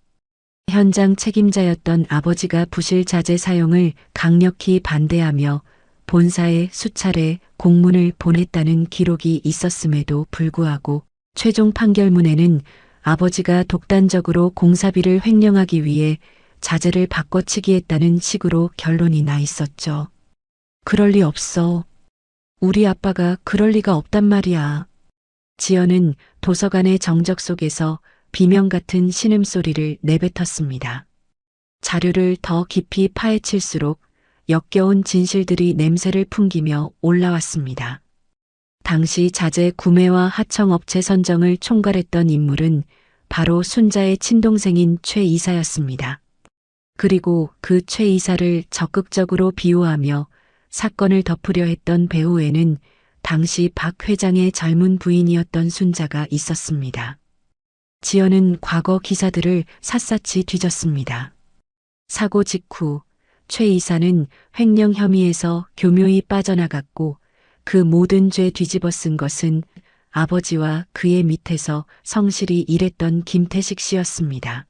현장 책임자였던 아버지가 부실 자재 사용을 강력히 반대하며 본사에 수차례 공문을 보냈다는 기록이 있었음에도 불구하고 최종 판결문에는 아버지가 독단적으로 공사비를 횡령하기 위해 자재를 바꿔치기 했다는 식으로 결론이 나 있었죠. 그럴 리 없어. 우리 아빠가 그럴 리가 없단 말이야. 지연은 도서관의 정적 속에서 비명 같은 신음소리를 내뱉었습니다. 자료를 더 깊이 파헤칠수록 역겨운 진실들이 냄새를 풍기며 올라왔습니다. 당시 자재 구매와 하청업체 선정을 총괄했던 인물은 바로 순자의 친동생인 최 이사였습니다. 그리고 그 최 이사를 적극적으로 비호하며 사건을 덮으려 했던 배후에는 당시 박 회장의 젊은 부인이었던 순자가 있었습니다. 지연은 과거 기사들을 샅샅이 뒤졌습니다. 사고 직후 최 이사는 횡령 혐의에서 교묘히 빠져나갔고 그 모든 죄 뒤집어 쓴 것은 아버지와 그의 밑에서 성실히 일했던 김태식 씨였습니다.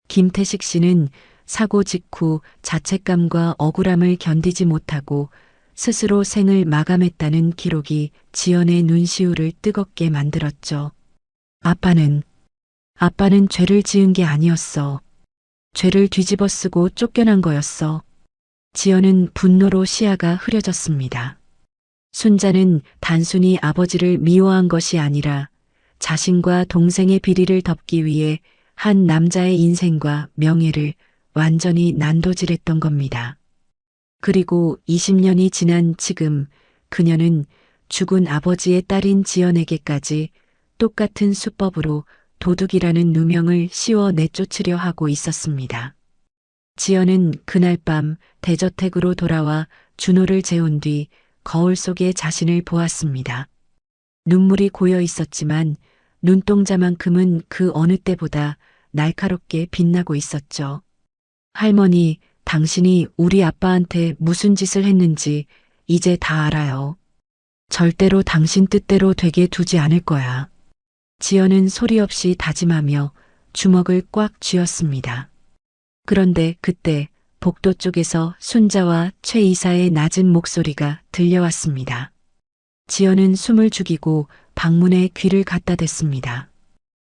김태식 씨는 사고 직후 자책감과 억울함을 견디지 못하고 스스로 생을 마감했다는 기록이 지연의 눈시울을 뜨겁게 만들었죠. 아빠는 죄를 지은 게 아니었어. 죄를 뒤집어 쓰고 쫓겨난 거였어. 지연은 분노로 시야가 흐려졌습니다. 순자는 단순히 아버지를 미워한 것이 아니라 자신과 동생의 비리를 덮기 위해 한 남자의 인생과 명예를 완전히 난도질했던 겁니다. 그리고 20년이 지난 지금 그녀는 죽은 아버지의 딸인 지연에게까지 똑같은 수법으로 도둑이라는 누명을 씌워 내쫓으려 하고 있었습니다. 지연은 그날 밤 대저택으로 돌아와 준호를 재운 뒤 거울 속에 자신을 보았습니다. 눈물이 고여 있었지만 눈동자만큼은 그 어느 때보다 날카롭게 빛나고 있었죠. 할머니, 당신이 우리 아빠한테 무슨 짓을 했는지 이제 다 알아요. 절대로 당신 뜻대로 되게 두지 않을 거야. 지연은 소리 없이 다짐하며 주먹을 꽉 쥐었습니다. 그런데 그때 복도 쪽에서 순자와 최 이사의 낮은 목소리가 들려왔습니다. 지연은 숨을 죽이고 방문에 귀를 갖다 댔습니다.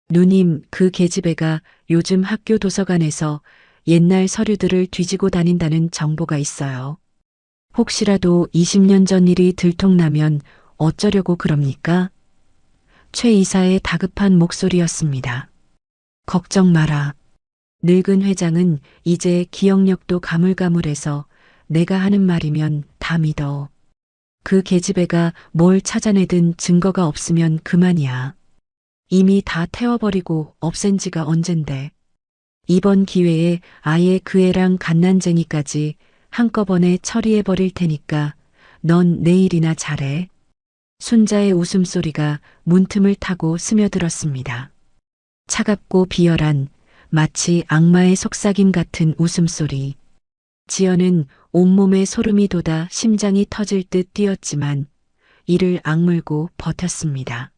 누님, 그 계집애가 요즘 학교 도서관에서 옛날 서류들을 뒤지고 다닌다는 정보가 있어요. 혹시라도 20년 전 일이 들통나면 어쩌려고 그럽니까? 최 이사의 다급한 목소리였습니다. 걱정 마라. 늙은 회장은 이제 기억력도 가물가물해서 내가 하는 말이면 다 믿어. 그 계집애가 뭘 찾아내든 증거가 없으면 그만이야. 이미 다 태워버리고 없앤 지가 언젠데. 이번 기회에 아예 그 애랑 갓난쟁이까지 한꺼번에 처리해버릴 테니까 넌 내일이나 잘해. 순자의 웃음소리가 문틈을 타고 스며들었습니다. 차갑고 비열한 마치 악마의 속삭임 같은 웃음소리. 지연은 온몸에 소름이 돋아 심장이 터질 듯 뛰었지만 이를 악물고 버텼습니다.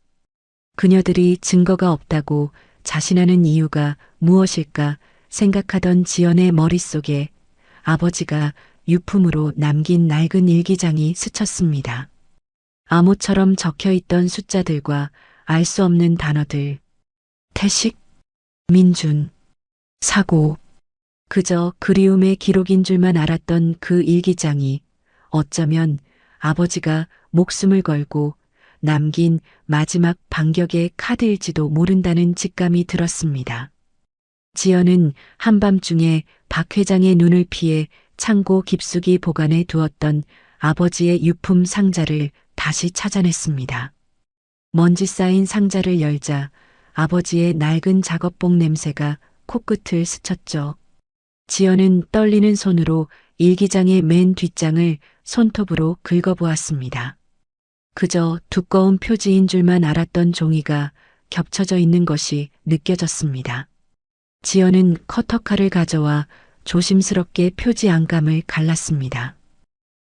그녀들이 증거가 없다고 자신하는 이유가 무엇일까 생각하던 지연의 머릿속에 아버지가 유품으로 남긴 낡은 일기장이 스쳤습니다. 암호처럼 적혀있던 숫자들과 알 수 없는 단어들. 태식, 민준, 사고. 그저 그리움의 기록인 줄만 알았던 그 일기장이 어쩌면 아버지가 목숨을 걸고 남긴 마지막 반격의 카드일지도 모른다는 직감이 들었습니다. 지연은 한밤중에 박 회장의 눈을 피해 창고 깊숙이 보관해 두었던 아버지의 유품 상자를 다시 찾아냈습니다. 먼지 쌓인 상자를 열자 아버지의 낡은 작업복 냄새가 코끝을 스쳤죠. 지연은 떨리는 손으로 일기장의 맨 뒷장을 손톱으로 긁어보았습니다. 그저 두꺼운 표지인 줄만 알았던 종이가 겹쳐져 있는 것이 느껴졌습니다. 지연은 커터칼을 가져와 조심스럽게 표지 안감을 갈랐습니다.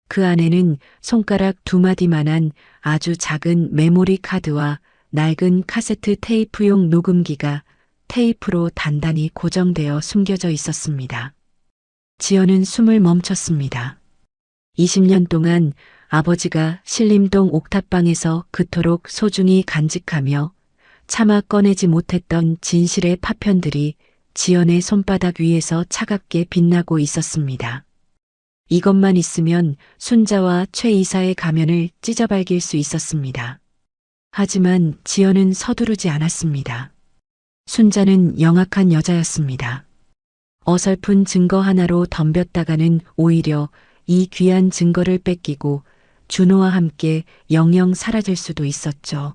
그 안에는 손가락 2마디만한 아주 작은 메모리 카드와 낡은 카세트 테이프용 녹음기가 테이프로 단단히 고정되어 숨겨져 있었습니다. 지연은 숨을 멈췄습니다. 20년 동안 아버지가 신림동 옥탑방에서 그토록 소중히 간직하며 차마 꺼내지 못했던 진실의 파편들이 지연의 손바닥 위에서 차갑게 빛나고 있었습니다. 이것만 있으면 순자와 최 이사의 가면을 찢어발길 수 있었습니다. 하지만 지연은 서두르지 않았습니다. 순자는 영악한 여자였습니다. 어설픈 증거 하나로 덤볐다가는 오히려 이 귀한 증거를 뺏기고 준호와 함께 영영 사라질 수도 있었죠.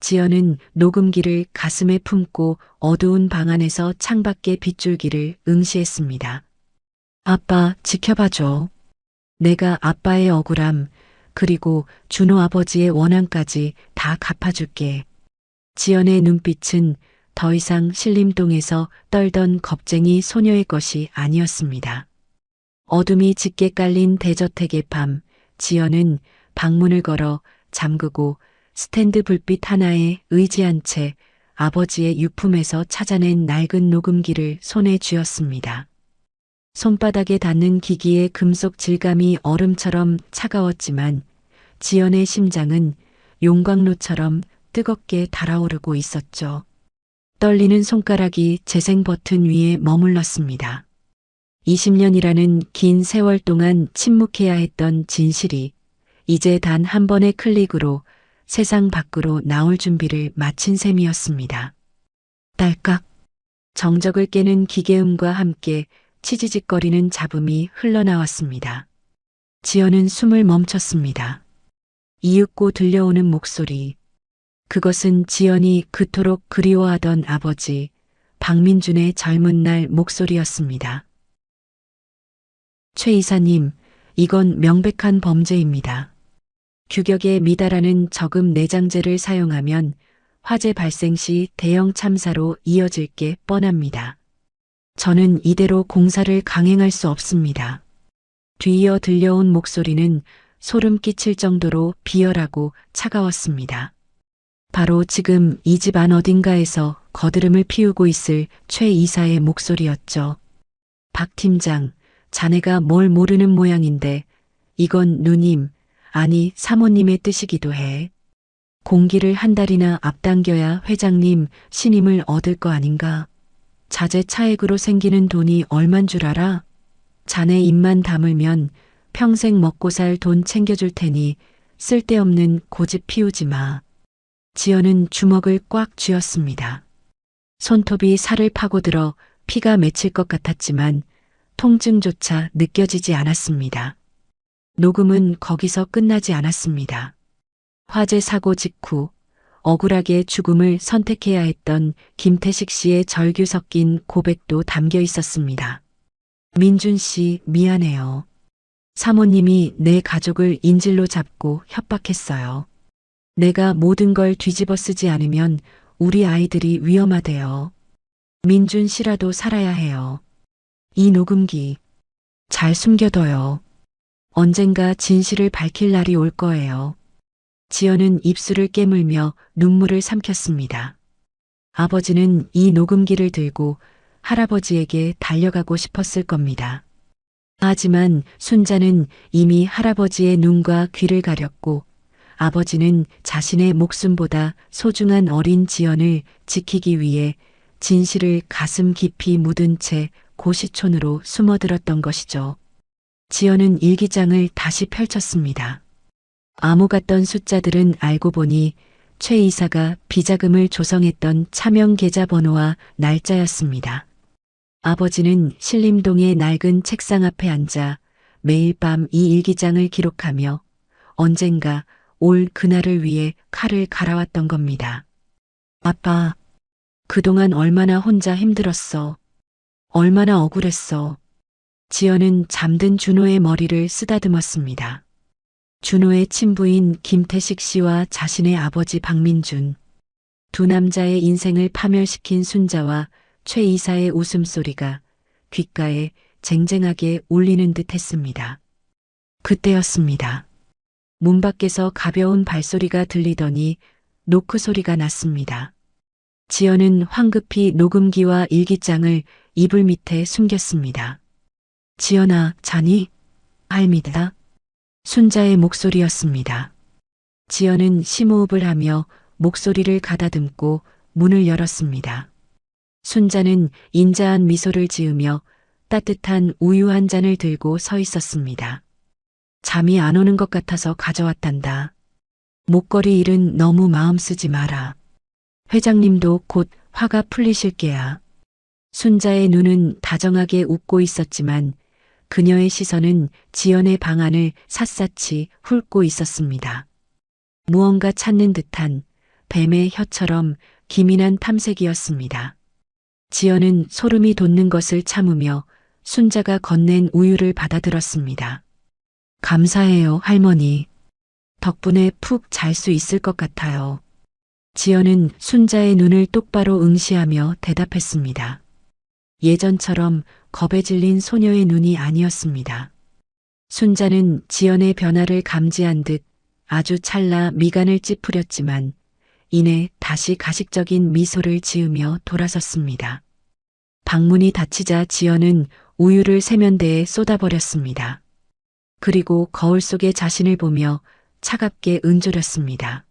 지연은 녹음기를 가슴에 품고 어두운 방 안에서 창밖의 빗줄기를 응시했습니다. 아빠, 지켜봐줘. 내가 아빠의 억울함, 그리고 준호 아버지의 원한까지 다 갚아줄게. 지연의 눈빛은 더 이상 신림동에서 떨던 겁쟁이 소녀의 것이 아니었습니다. 어둠이 짙게 깔린 대저택의 밤, 지연은 방문을 걸어 잠그고 스탠드 불빛 하나에 의지한 채 아버지의 유품에서 찾아낸 낡은 녹음기를 손에 쥐었습니다. 손바닥에 닿는 기기의 금속 질감이 얼음처럼 차가웠지만 지연의 심장은 용광로처럼 뜨겁게 달아오르고 있었죠. 떨리는 손가락이 재생 버튼 위에 머물렀습니다. 20년이라는 긴 세월 동안 침묵해야 했던 진실이 이제 단 한 번의 클릭으로 세상 밖으로 나올 준비를 마친 셈이었습니다. 딸깍. 정적을 깨는 기계음과 함께 치지직거리는 잡음이 흘러나왔습니다. 지연은 숨을 멈췄습니다. 이윽고 들려오는 목소리. 그것은 지연이 그토록 그리워하던 아버지 박민준의 젊은 날 목소리였습니다. 최 이사님, 이건 명백한 범죄입니다. 규격에 미달하는 저금 내장재를 사용하면 화재 발생 시 대형 참사로 이어질 게 뻔합니다. 저는 이대로 공사를 강행할 수 없습니다. 뒤이어 들려온 목소리는 소름 끼칠 정도로 비열하고 차가웠습니다. 바로 지금 이 집 안 어딘가에서 거드름을 피우고 있을 최 이사의 목소리였죠. 박 팀장, 자네가 뭘 모르는 모양인데 이건 누님, 아니 사모님의 뜻이기도 해. 공기를 한 달이나 앞당겨야 회장님 신임을 얻을 거 아닌가. 자재 차액으로 생기는 돈이 얼만 줄 알아? 자네 입만 다물면 평생 먹고 살 돈 챙겨줄 테니 쓸데없는 고집 피우지 마. 지연은 주먹을 꽉 쥐었습니다. 손톱이 살을 파고들어 피가 맺힐 것 같았지만 통증조차 느껴지지 않았습니다. 녹음은 거기서 끝나지 않았습니다. 화재 사고 직후 억울하게 죽음을 선택해야 했던 김태식 씨의 절규 섞인 고백도 담겨 있었습니다. 민준 씨, 미안해요. 사모님이 내 가족을 인질로 잡고 협박했어요. 내가 모든 걸 뒤집어 쓰지 않으면 우리 아이들이 위험하대요. 민준 씨라도 살아야 해요. 이 녹음기 잘 숨겨둬요. 언젠가 진실을 밝힐 날이 올 거예요. 지연은 입술을 깨물며 눈물을 삼켰습니다. 아버지는 이 녹음기를 들고 할아버지에게 달려가고 싶었을 겁니다. 하지만 순자는 이미 할아버지의 눈과 귀를 가렸고 아버지는 자신의 목숨보다 소중한 어린 지연을 지키기 위해 진실을 가슴 깊이 묻은 채 고시촌으로 숨어들었던 것이죠. 지연은 일기장을 다시 펼쳤습니다. 암호 같던 숫자들은 알고 보니 최 이사가 비자금을 조성했던 차명 계좌번호와 날짜였습니다. 아버지는 신림동의 낡은 책상 앞에 앉아 매일 밤 이 일기장을 기록하며 언젠가 올 그날을 위해 칼을 갈아왔던 겁니다. 아빠, 그동안 얼마나 혼자 힘들었어. 얼마나 억울했어. 지연은 잠든 준호의 머리를 쓰다듬었습니다. 준호의 친부인 김태식 씨와 자신의 아버지 박민준. 두 남자의 인생을 파멸시킨 순자와 최 이사의 웃음소리가 귓가에 쟁쟁하게 울리는 듯 했습니다. 그때였습니다. 문 밖에서 가벼운 발소리가 들리더니 노크 소리가 났습니다. 지연은 황급히 녹음기와 일기장을 이불 밑에 숨겼습니다. 지연아, 자니? 알미다. 순자의 목소리였습니다. 지연은 심호흡을 하며 목소리를 가다듬고 문을 열었습니다. 순자는 인자한 미소를 지으며 따뜻한 우유 한 잔을 들고 서 있었습니다. 잠이 안 오는 것 같아서 가져왔단다. 목걸이 일은 너무 마음 쓰지 마라. 회장님도 곧 화가 풀리실 게야. 순자의 눈은 다정하게 웃고 있었지만 그녀의 시선은 지연의 방안을 샅샅이 훑고 있었습니다. 무언가 찾는 듯한 뱀의 혀처럼 기민한 탐색이었습니다. 지연은 소름이 돋는 것을 참으며 순자가 건넨 우유를 받아들었습니다. 감사해요, 할머니. 덕분에 푹 잘 수 있을 것 같아요. 지연은 순자의 눈을 똑바로 응시하며 대답했습니다. 예전처럼 겁에 질린 소녀의 눈이 아니었습니다. 순자는 지연의 변화를 감지한 듯 아주 찰나 미간을 찌푸렸지만 이내 다시 가식적인 미소를 지으며 돌아섰습니다. 방문이 닫히자 지연은 우유를 세면대에 쏟아버렸습니다. 그리고 거울 속의 자신을 보며 차갑게 은조렸습니다.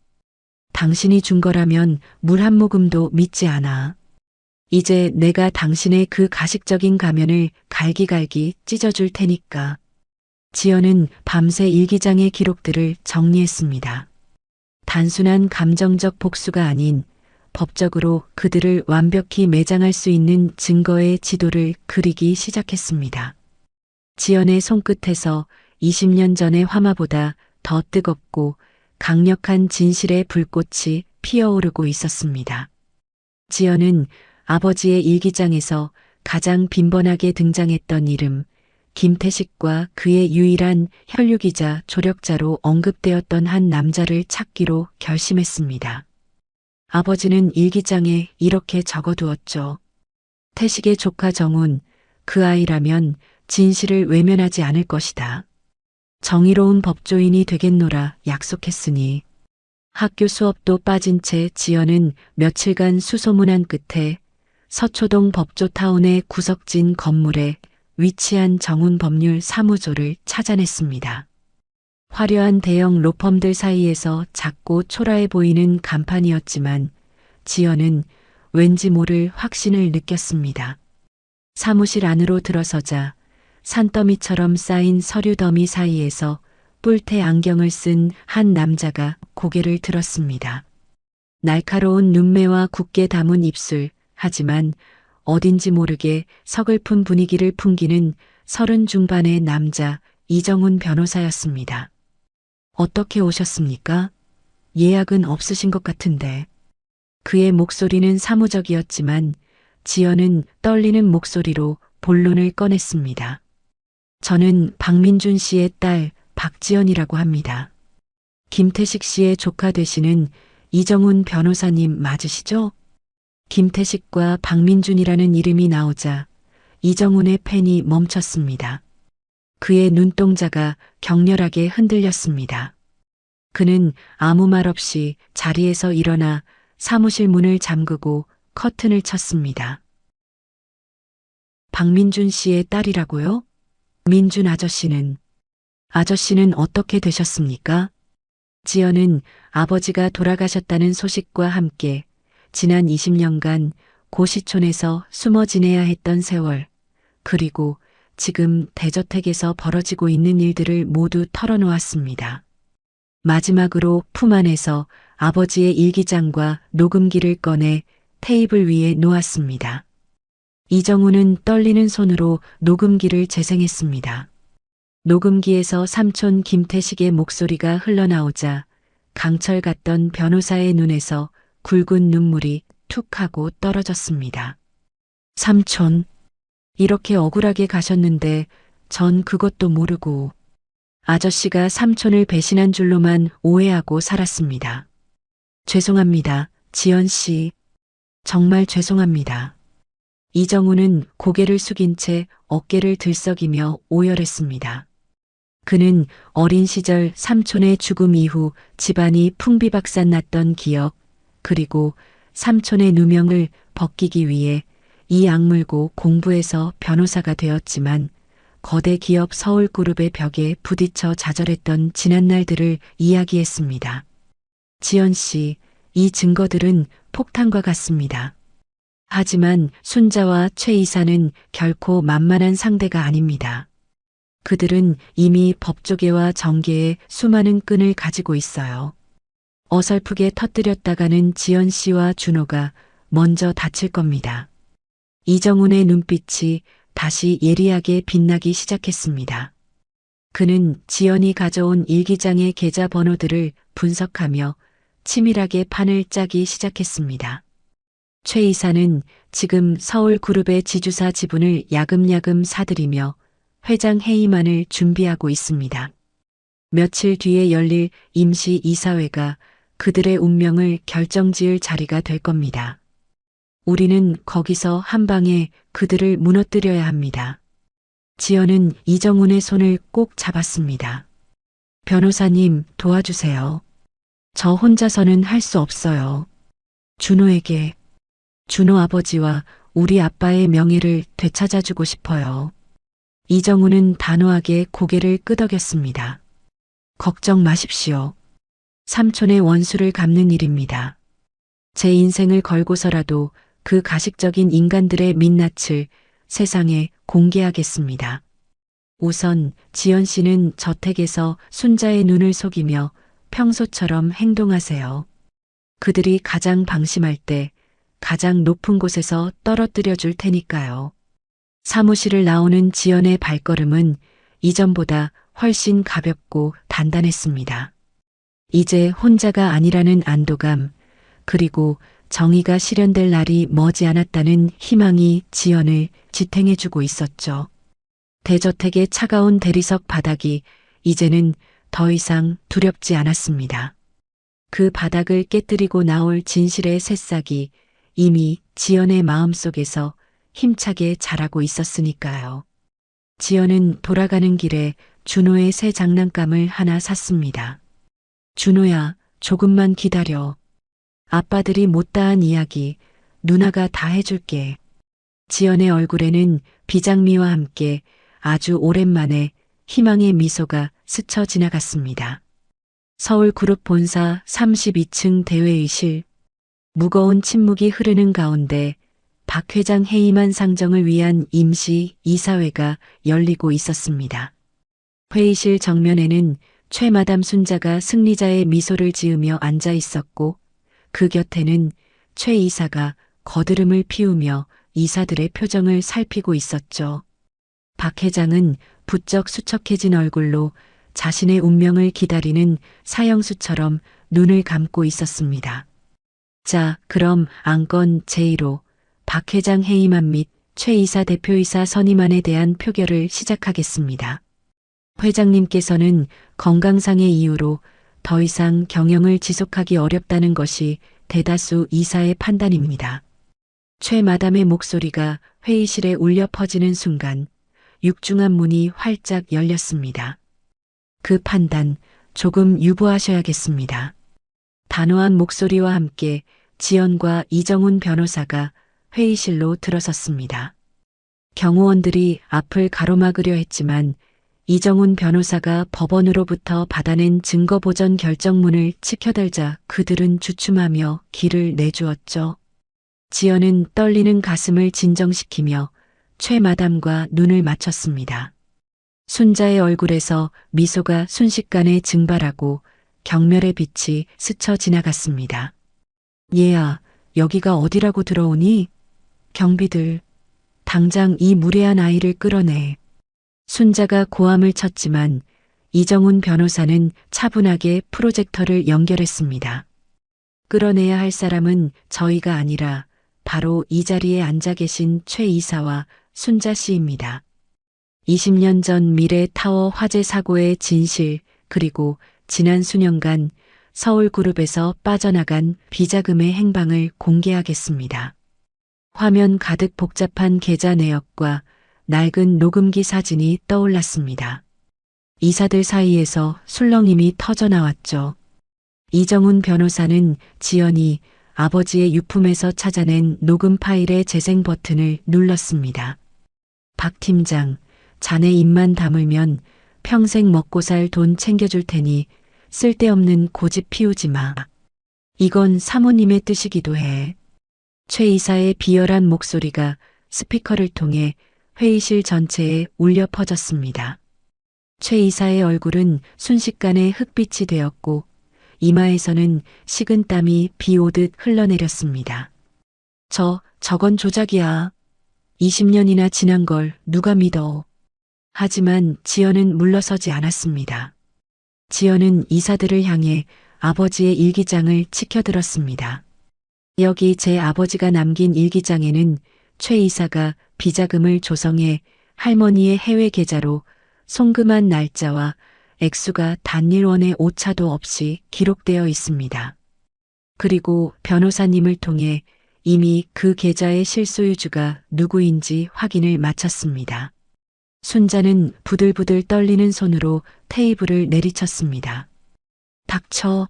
당신이 준 거라면 물 한 모금도 믿지 않아. 이제 내가 당신의 그 가식적인 가면을 갈기갈기 찢어줄 테니까. 지연은 밤새 일기장의 기록들을 정리했습니다. 단순한 감정적 복수가 아닌 법적으로 그들을 완벽히 매장할 수 있는 증거의 지도를 그리기 시작했습니다. 지연의 손끝에서 20년 전의 화마보다 더 뜨겁고 강력한 진실의 불꽃이 피어오르고 있었습니다. 지연은 아버지의 일기장에서 가장 빈번하게 등장했던 이름, 김태식과 그의 유일한 혈육이자 조력자로 언급되었던 한 남자를 찾기로 결심했습니다. 아버지는 일기장에 이렇게 적어두었죠. 태식의 조카 정훈, 그 아이라면 진실을 외면하지 않을 것이다. 정의로운 법조인이 되겠노라 약속했으니. 학교 수업도 빠진 채 지연은 며칠간 수소문한 끝에 서초동 법조타운의 구석진 건물에 위치한 정훈 법률 사무소를 찾아냈습니다. 화려한 대형 로펌들 사이에서 작고 초라해 보이는 간판이었지만 지연은 왠지 모를 확신을 느꼈습니다. 사무실 안으로 들어서자 산더미처럼 쌓인 서류 더미 사이에서 뿔테 안경을 쓴 한 남자가 고개를 들었습니다. 날카로운 눈매와 굳게 담은 입술, 하지만 어딘지 모르게 서글픈 분위기를 풍기는 30 중반의 남자 이정훈 변호사였습니다. 어떻게 오셨습니까? 예약은 없으신 것 같은데. 그의 목소리는 사무적이었지만 지연은 떨리는 목소리로 본론을 꺼냈습니다. 저는 박민준 씨의 딸 박지연이라고 합니다. 김태식 씨의 조카 되시는 이정훈 변호사님 맞으시죠? 김태식과 박민준이라는 이름이 나오자 이정훈의 펜이 멈췄습니다. 그의 눈동자가 격렬하게 흔들렸습니다. 그는 아무 말 없이 자리에서 일어나 사무실 문을 잠그고 커튼을 쳤습니다. 박민준 씨의 딸이라고요? 민준 아저씨는 어떻게 되셨습니까? 지연은 아버지가 돌아가셨다는 소식과 함께 지난 20년간 고시촌에서 숨어 지내야 했던 세월, 그리고 지금 대저택에서 벌어지고 있는 일들을 모두 털어놓았습니다. 마지막으로 품 안에서 아버지의 일기장과 녹음기를 꺼내 테이블 위에 놓았습니다. 이정훈은 떨리는 손으로 녹음기를 재생했습니다. 녹음기에서 삼촌 김태식의 목소리가 흘러나오자 강철 같던 변호사의 눈에서 굵은 눈물이 툭 하고 떨어졌습니다. 삼촌, 이렇게 억울하게 가셨는데 전 그것도 모르고 아저씨가 삼촌을 배신한 줄로만 오해하고 살았습니다. 죄송합니다, 지연 씨. 정말 죄송합니다. 이정우는 고개를 숙인 채 어깨를 들썩이며 오열했습니다. 그는 어린 시절 삼촌의 죽음 이후 집안이 풍비박산 났던 기억, 그리고 삼촌의 누명을 벗기기 위해 이 악물고 공부해서 변호사가 되었지만 거대 기업 서울그룹의 벽에 부딪혀 좌절했던 지난 날들을 이야기했습니다. 지연 씨, 이 증거들은 폭탄과 같습니다. 하지만 순자와 최 이사는 결코 만만한 상대가 아닙니다. 그들은 이미 법조계와 정계에 수많은 끈을 가지고 있어요. 어설프게 터뜨렸다가는 지연 씨와 준호가 먼저 다칠 겁니다. 이정훈의 눈빛이 다시 예리하게 빛나기 시작했습니다. 그는 지연이 가져온 일기장의 계좌 번호들을 분석하며 치밀하게 판을 짜기 시작했습니다. 최 이사는 지금 서울그룹의 지주사 지분을 야금야금 사들이며 회장 해임안을 준비하고 있습니다. 며칠 뒤에 열릴 임시 이사회가 그들의 운명을 결정지을 자리가 될 겁니다. 우리는 거기서 한 방에 그들을 무너뜨려야 합니다. 지연은 이정훈의 손을 꼭 잡았습니다. 변호사님, 도와주세요. 저 혼자서는 할 수 없어요. 준호에게, 준호 아버지와 우리 아빠의 명예를 되찾아주고 싶어요. 이정훈은 단호하게 고개를 끄덕였습니다. 걱정 마십시오. 삼촌의 원수를 갚는 일입니다. 제 인생을 걸고서라도 그 가식적인 인간들의 민낯을 세상에 공개하겠습니다. 우선 지연 씨는 저택에서 순자의 눈을 속이며 평소처럼 행동하세요. 그들이 가장 방심할 때 가장 높은 곳에서 떨어뜨려 줄 테니까요. 사무실을 나오는 지연의 발걸음은 이전보다 훨씬 가볍고 단단했습니다. 이제 혼자가 아니라는 안도감, 그리고 정의가 실현될 날이 머지않았다는 희망이 지연을 지탱해주고 있었죠. 대저택의 차가운 대리석 바닥이 이제는 더 이상 두렵지 않았습니다. 그 바닥을 깨뜨리고 나올 진실의 새싹이 이미 지연의 마음속에서 힘차게 자라고 있었으니까요. 지연은 돌아가는 길에 준호의 새 장난감을 하나 샀습니다. 준호야, 조금만 기다려. 아빠들이 못다한 이야기 누나가 다 해줄게. 지연의 얼굴에는 비장미와 함께 아주 오랜만에 희망의 미소가 스쳐 지나갔습니다. 서울그룹 본사 32층 대회의실. 무거운 침묵이 흐르는 가운데 박 회장 해임안 상정을 위한 임시 이사회가 열리고 있었습니다. 회의실 정면에는 최마담 순자가 승리자의 미소를 지으며 앉아 있었고 그 곁에는 최 이사가 거드름을 피우며 이사들의 표정을 살피고 있었죠. 박 회장은 부쩍 수척해진 얼굴로 자신의 운명을 기다리는 사형수처럼 눈을 감고 있었습니다. 자, 그럼 안건 제1호 박 회장 해임안 및 최 이사 대표이사 선임안에 대한 표결을 시작하겠습니다. 회장님께서는 건강상의 이유로 더 이상 경영을 지속하기 어렵다는 것이 대다수 이사의 판단입니다. 최 마담의 목소리가 회의실에 울려 퍼지는 순간 육중한 문이 활짝 열렸습니다. 그 판단 조금 유보하셔야겠습니다. 단호한 목소리와 함께 지연과 이정훈 변호사가 회의실로 들어섰습니다. 경호원들이 앞을 가로막으려 했지만 이정훈 변호사가 법원으로부터 받아낸 증거보전 결정문을 치켜들자 그들은 주춤하며 길을 내주었죠. 지연은 떨리는 가슴을 진정시키며 최 마담과 눈을 맞췄습니다. 순자의 얼굴에서 미소가 순식간에 증발하고 경멸의 빛이 스쳐 지나갔습니다. 얘야, 여기가 어디라고 들어오니? 경비들, 당장 이 무례한 아이를 끌어내. 순자가 고함을 쳤지만 이정훈 변호사는 차분하게 프로젝터를 연결했습니다. 끌어내야 할 사람은 저희가 아니라 바로 이 자리에 앉아 계신 최 이사와 순자 씨입니다. 20년 전 미래 타워 화재 사고의 진실, 그리고 지난 수년간 서울그룹에서 빠져나간 비자금의 행방을 공개하겠습니다. 화면 가득 복잡한 계좌 내역과 낡은 녹음기 사진이 떠올랐습니다. 이사들 사이에서 술렁임이 터져나왔죠. 이정훈 변호사는 지연이 아버지의 유품에서 찾아낸 녹음 파일의 재생 버튼을 눌렀습니다. 박 팀장, 자네 입만 다물면 평생 먹고 살 돈 챙겨줄 테니 쓸데없는 고집 피우지 마. 이건 사모님의 뜻이기도 해. 최 이사의 비열한 목소리가 스피커를 통해 회의실 전체에 울려 퍼졌습니다. 최 이사의 얼굴은 순식간에 흑빛이 되었고 이마에서는 식은 땀이 비 오듯 흘러내렸습니다. 저건 조작이야. 20년이나 지난 걸 누가 믿어. 하지만 지연은 물러서지 않았습니다. 지연은 이사들을 향해 아버지의 일기장을 치켜들었습니다. 여기 제 아버지가 남긴 일기장에는 최 이사가 비자금을 조성해 할머니의 해외 계좌로 송금한 날짜와 액수가 단일원의 오차도 없이 기록되어 있습니다. 그리고 변호사님을 통해 이미 그 계좌의 실소유주가 누구인지 확인을 마쳤습니다. 순자는 부들부들 떨리는 손으로 테이블을 내리쳤습니다. 닥쳐.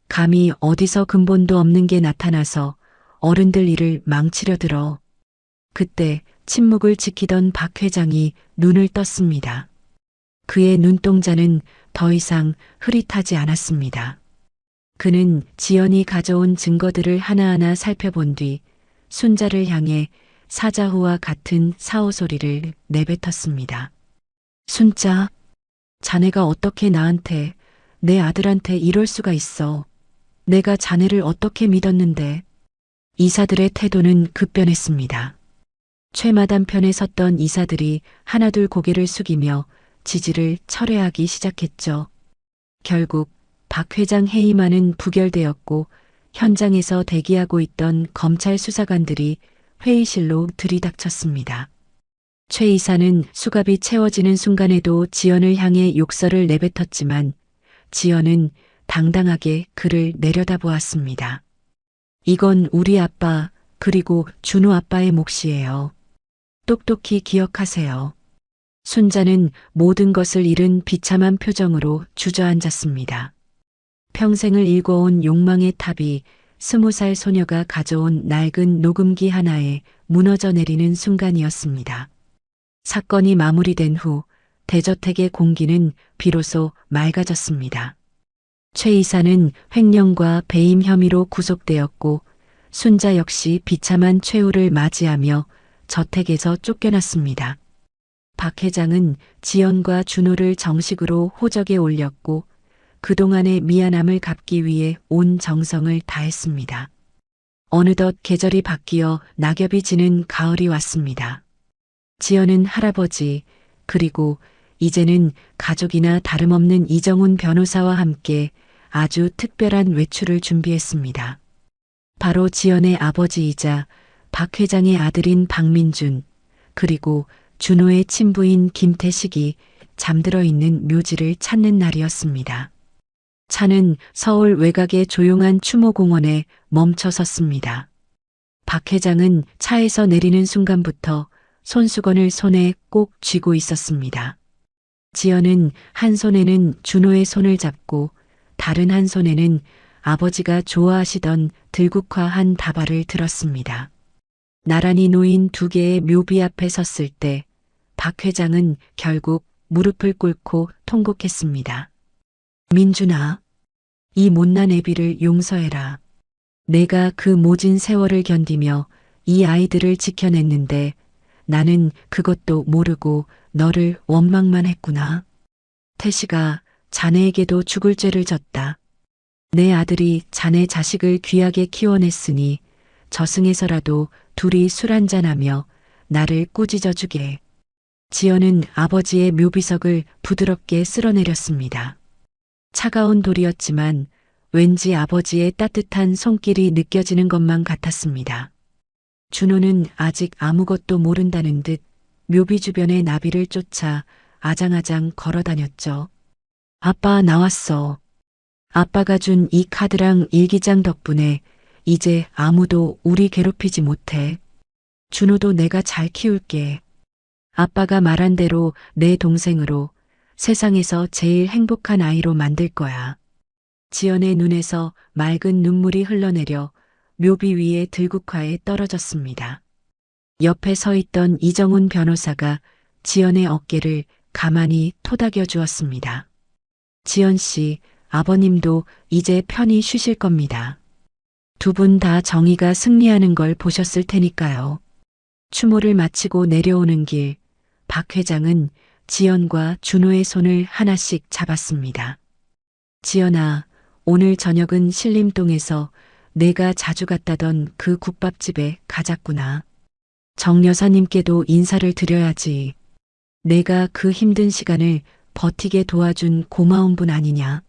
감히 어디서 근본도 없는 게 나타나서 어른들 일을 망치려 들어. 그때 침묵을 지키던 박 회장이 눈을 떴습니다. 그의 눈동자는 더 이상 흐릿하지 않았습니다. 그는 지연이 가져온 증거들을 하나하나 살펴본 뒤 순자를 향해 사자후와 같은 사후 소리를 내뱉었습니다. 순자, 자네가 어떻게 나한테, 내 아들한테 이럴 수가 있어. 내가 자네를 어떻게 믿었는데. 이사들의 태도는 급변했습니다. 최마담 편에 섰던 이사들이 하나둘 고개를 숙이며 지지를 철회하기 시작했죠. 결국 박 회장 해임안은 부결되었고 현장에서 대기하고 있던 검찰 수사관들이 회의실로 들이닥쳤습니다. 최 이사는 수갑이 채워지는 순간에도 지연을 향해 욕설을 내뱉었지만 지연은 당당하게 그를 내려다보았습니다. 이건 우리 아빠 그리고 준호 아빠의 몫이에요. 똑똑히 기억하세요. 순자는 모든 것을 잃은 비참한 표정으로 주저앉았습니다. 평생을 일궈온 욕망의 탑이 20살 소녀가 가져온 낡은 녹음기 하나에 무너져 내리는 순간이었습니다. 사건이 마무리된 후 대저택의 공기는 비로소 맑아졌습니다. 최 이사는 횡령과 배임 혐의로 구속되었고 순자 역시 비참한 최후를 맞이하며 저택에서 쫓겨났습니다. 박 회장은 지연과 준호를 정식으로 호적에 올렸고 그동안의 미안함을 갚기 위해 온 정성을 다했습니다. 어느덧 계절이 바뀌어 낙엽이 지는 가을이 왔습니다. 지연은 할아버지, 그리고 이제는 가족이나 다름없는 이정훈 변호사와 함께 아주 특별한 외출을 준비했습니다. 바로 지연의 아버지이자 박 회장의 아들인 박민준, 그리고 준호의 친부인 김태식이 잠들어 있는 묘지를 찾는 날이었습니다. 차는 서울 외곽의 조용한 추모공원에 멈춰 섰습니다. 박 회장은 차에서 내리는 순간부터 손수건을 손에 꼭 쥐고 있었습니다. 지연은 한 손에는 준호의 손을 잡고 다른 한 손에는 아버지가 좋아하시던 들국화한 다발을 들었습니다. 나란히 놓인 두 개의 묘비 앞에 섰을 때 박 회장은 결국 무릎을 꿇고 통곡했습니다. 민준아, 이 못난 애비를 용서해라. 내가 그 모진 세월을 견디며 이 아이들을 지켜냈는데 나는 그것도 모르고 너를 원망만 했구나. 태식아, 자네에게도 죽을 죄를 졌다. 내 아들이 자네 자식을 귀하게 키워냈으니 저승에서라도 둘이 술 한잔하며 나를 꾸짖어 주게. 지연은 아버지의 묘비석을 부드럽게 쓸어내렸습니다. 차가운 돌이었지만 왠지 아버지의 따뜻한 손길이 느껴지는 것만 같았습니다. 준호는 아직 아무것도 모른다는 듯 묘비 주변의 나비를 쫓아 아장아장 걸어 다녔죠. 아빠 나왔어. 아빠가 준 이 카드랑 일기장 덕분에 이제 아무도 우리 괴롭히지 못해. 준호도 내가 잘 키울게. 아빠가 말한 대로 내 동생으로 세상에서 제일 행복한 아이로 만들 거야. 지연의 눈에서 맑은 눈물이 흘러내려 묘비 위에 들국화에 떨어졌습니다. 옆에 서 있던 이정훈 변호사가 지연의 어깨를 가만히 토닥여 주었습니다. 지연 씨, 아버님도 이제 편히 쉬실 겁니다. 두 분 다 정의가 승리하는 걸 보셨을 테니까요. 추모를 마치고 내려오는 길, 박 회장은 지연과 준호의 손을 하나씩 잡았습니다. 지연아, 오늘 저녁은 신림동에서 내가 자주 갔다던 그 국밥집에 가자꾸나. 정 여사님께도 인사를 드려야지. 내가 그 힘든 시간을 버티게 도와준 고마운 분 아니냐.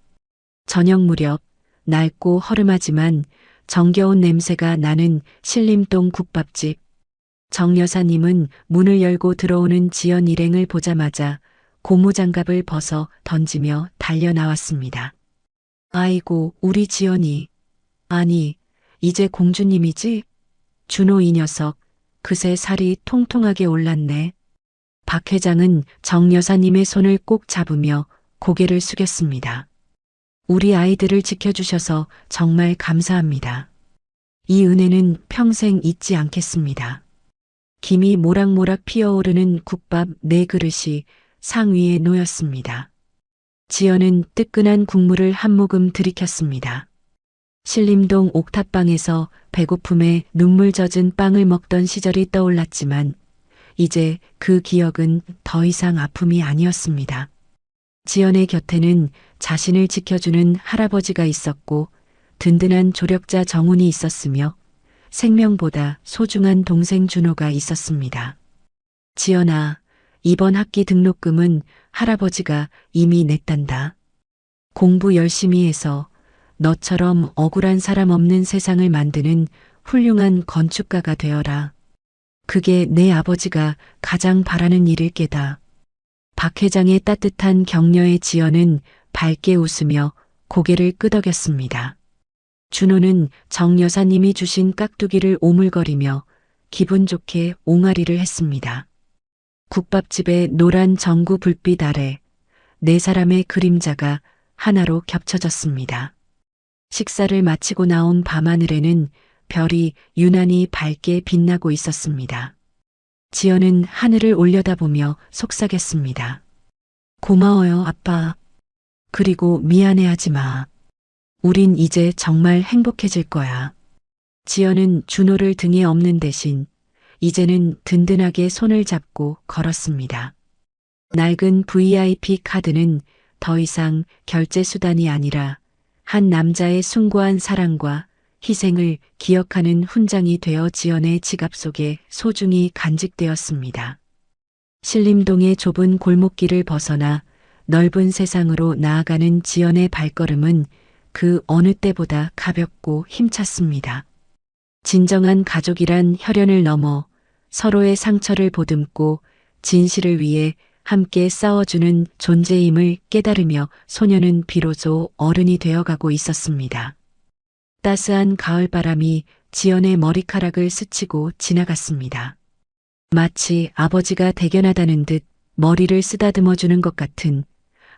저녁 무렵 낡고 허름하지만 정겨운 냄새가 나는 신림동 국밥집. 정 여사님은 문을 열고 들어오는 지연 일행을 보자마자 고무장갑을 벗어 던지며 달려 나왔습니다. 아이고, 우리 지연이. 아니, 이제 공주님이지? 준호 이 녀석, 그새 살이 통통하게 올랐네. 박 회장은 정 여사님의 손을 꼭 잡으며 고개를 숙였습니다. 우리 아이들을 지켜주셔서 정말 감사합니다. 이 은혜는 평생 잊지 않겠습니다. 김이 모락모락 피어오르는 국밥 4그릇이 상 위에 놓였습니다. 지연은 뜨끈한 국물을 한 모금 들이켰습니다. 신림동 옥탑방에서 배고픔에 눈물 젖은 빵을 먹던 시절이 떠올랐지만 이제 그 기억은 더 이상 아픔이 아니었습니다. 지연의 곁에는 자신을 지켜주는 할아버지가 있었고 든든한 조력자 정훈이 있었으며 생명보다 소중한 동생 준호가 있었습니다. 지연아, 이번 학기 등록금은 할아버지가 이미 냈단다. 공부 열심히 해서 너처럼 억울한 사람 없는 세상을 만드는 훌륭한 건축가가 되어라. 그게 내 아버지가 가장 바라는 일일 게다. 박 회장의 따뜻한 격려에 지연은 밝게 웃으며 고개를 끄덕였습니다. 준호는 정 여사님이 주신 깍두기를 오물거리며 기분 좋게 옹알이를 했습니다. 국밥집의 노란 전구 불빛 아래 4사람의 그림자가 하나로 겹쳐졌습니다. 식사를 마치고 나온 밤하늘에는 별이 유난히 밝게 빛나고 있었습니다. 지연은 하늘을 올려다보며 속삭였습니다. 고마워요, 아빠. 그리고 미안해하지 마. 우린 이제 정말 행복해질 거야. 지연은 준호를 등에 업는 대신 이제는 든든하게 손을 잡고 걸었습니다. 낡은 VIP 카드는 더 이상 결제 수단이 아니라 한 남자의 숭고한 사랑과 희생을 기억하는 훈장이 되어 지연의 지갑 속에 소중히 간직되었습니다. 신림동의 좁은 골목길을 벗어나 넓은 세상으로 나아가는 지연의 발걸음은 그 어느 때보다 가볍고 힘찼습니다. 진정한 가족이란 혈연을 넘어 서로의 상처를 보듬고 진실을 위해 함께 싸워주는 존재임을 깨달으며 소녀는 비로소 어른이 되어가고 있었습니다. 따스한 가을바람이 지연의 머리카락을 스치고 지나갔습니다. 마치 아버지가 대견하다는 듯 머리를 쓰다듬어주는 것 같은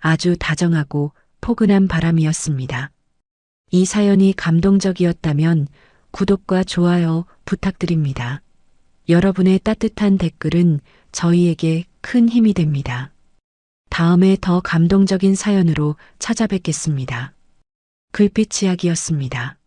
아주 다정하고 포근한 바람이었습니다. 이 사연이 감동적이었다면 구독과 좋아요 부탁드립니다. 여러분의 따뜻한 댓글은 저희에게 큰 힘이 됩니다. 다음에 더 감동적인 사연으로 찾아뵙겠습니다. 글빛 이야기였습니다.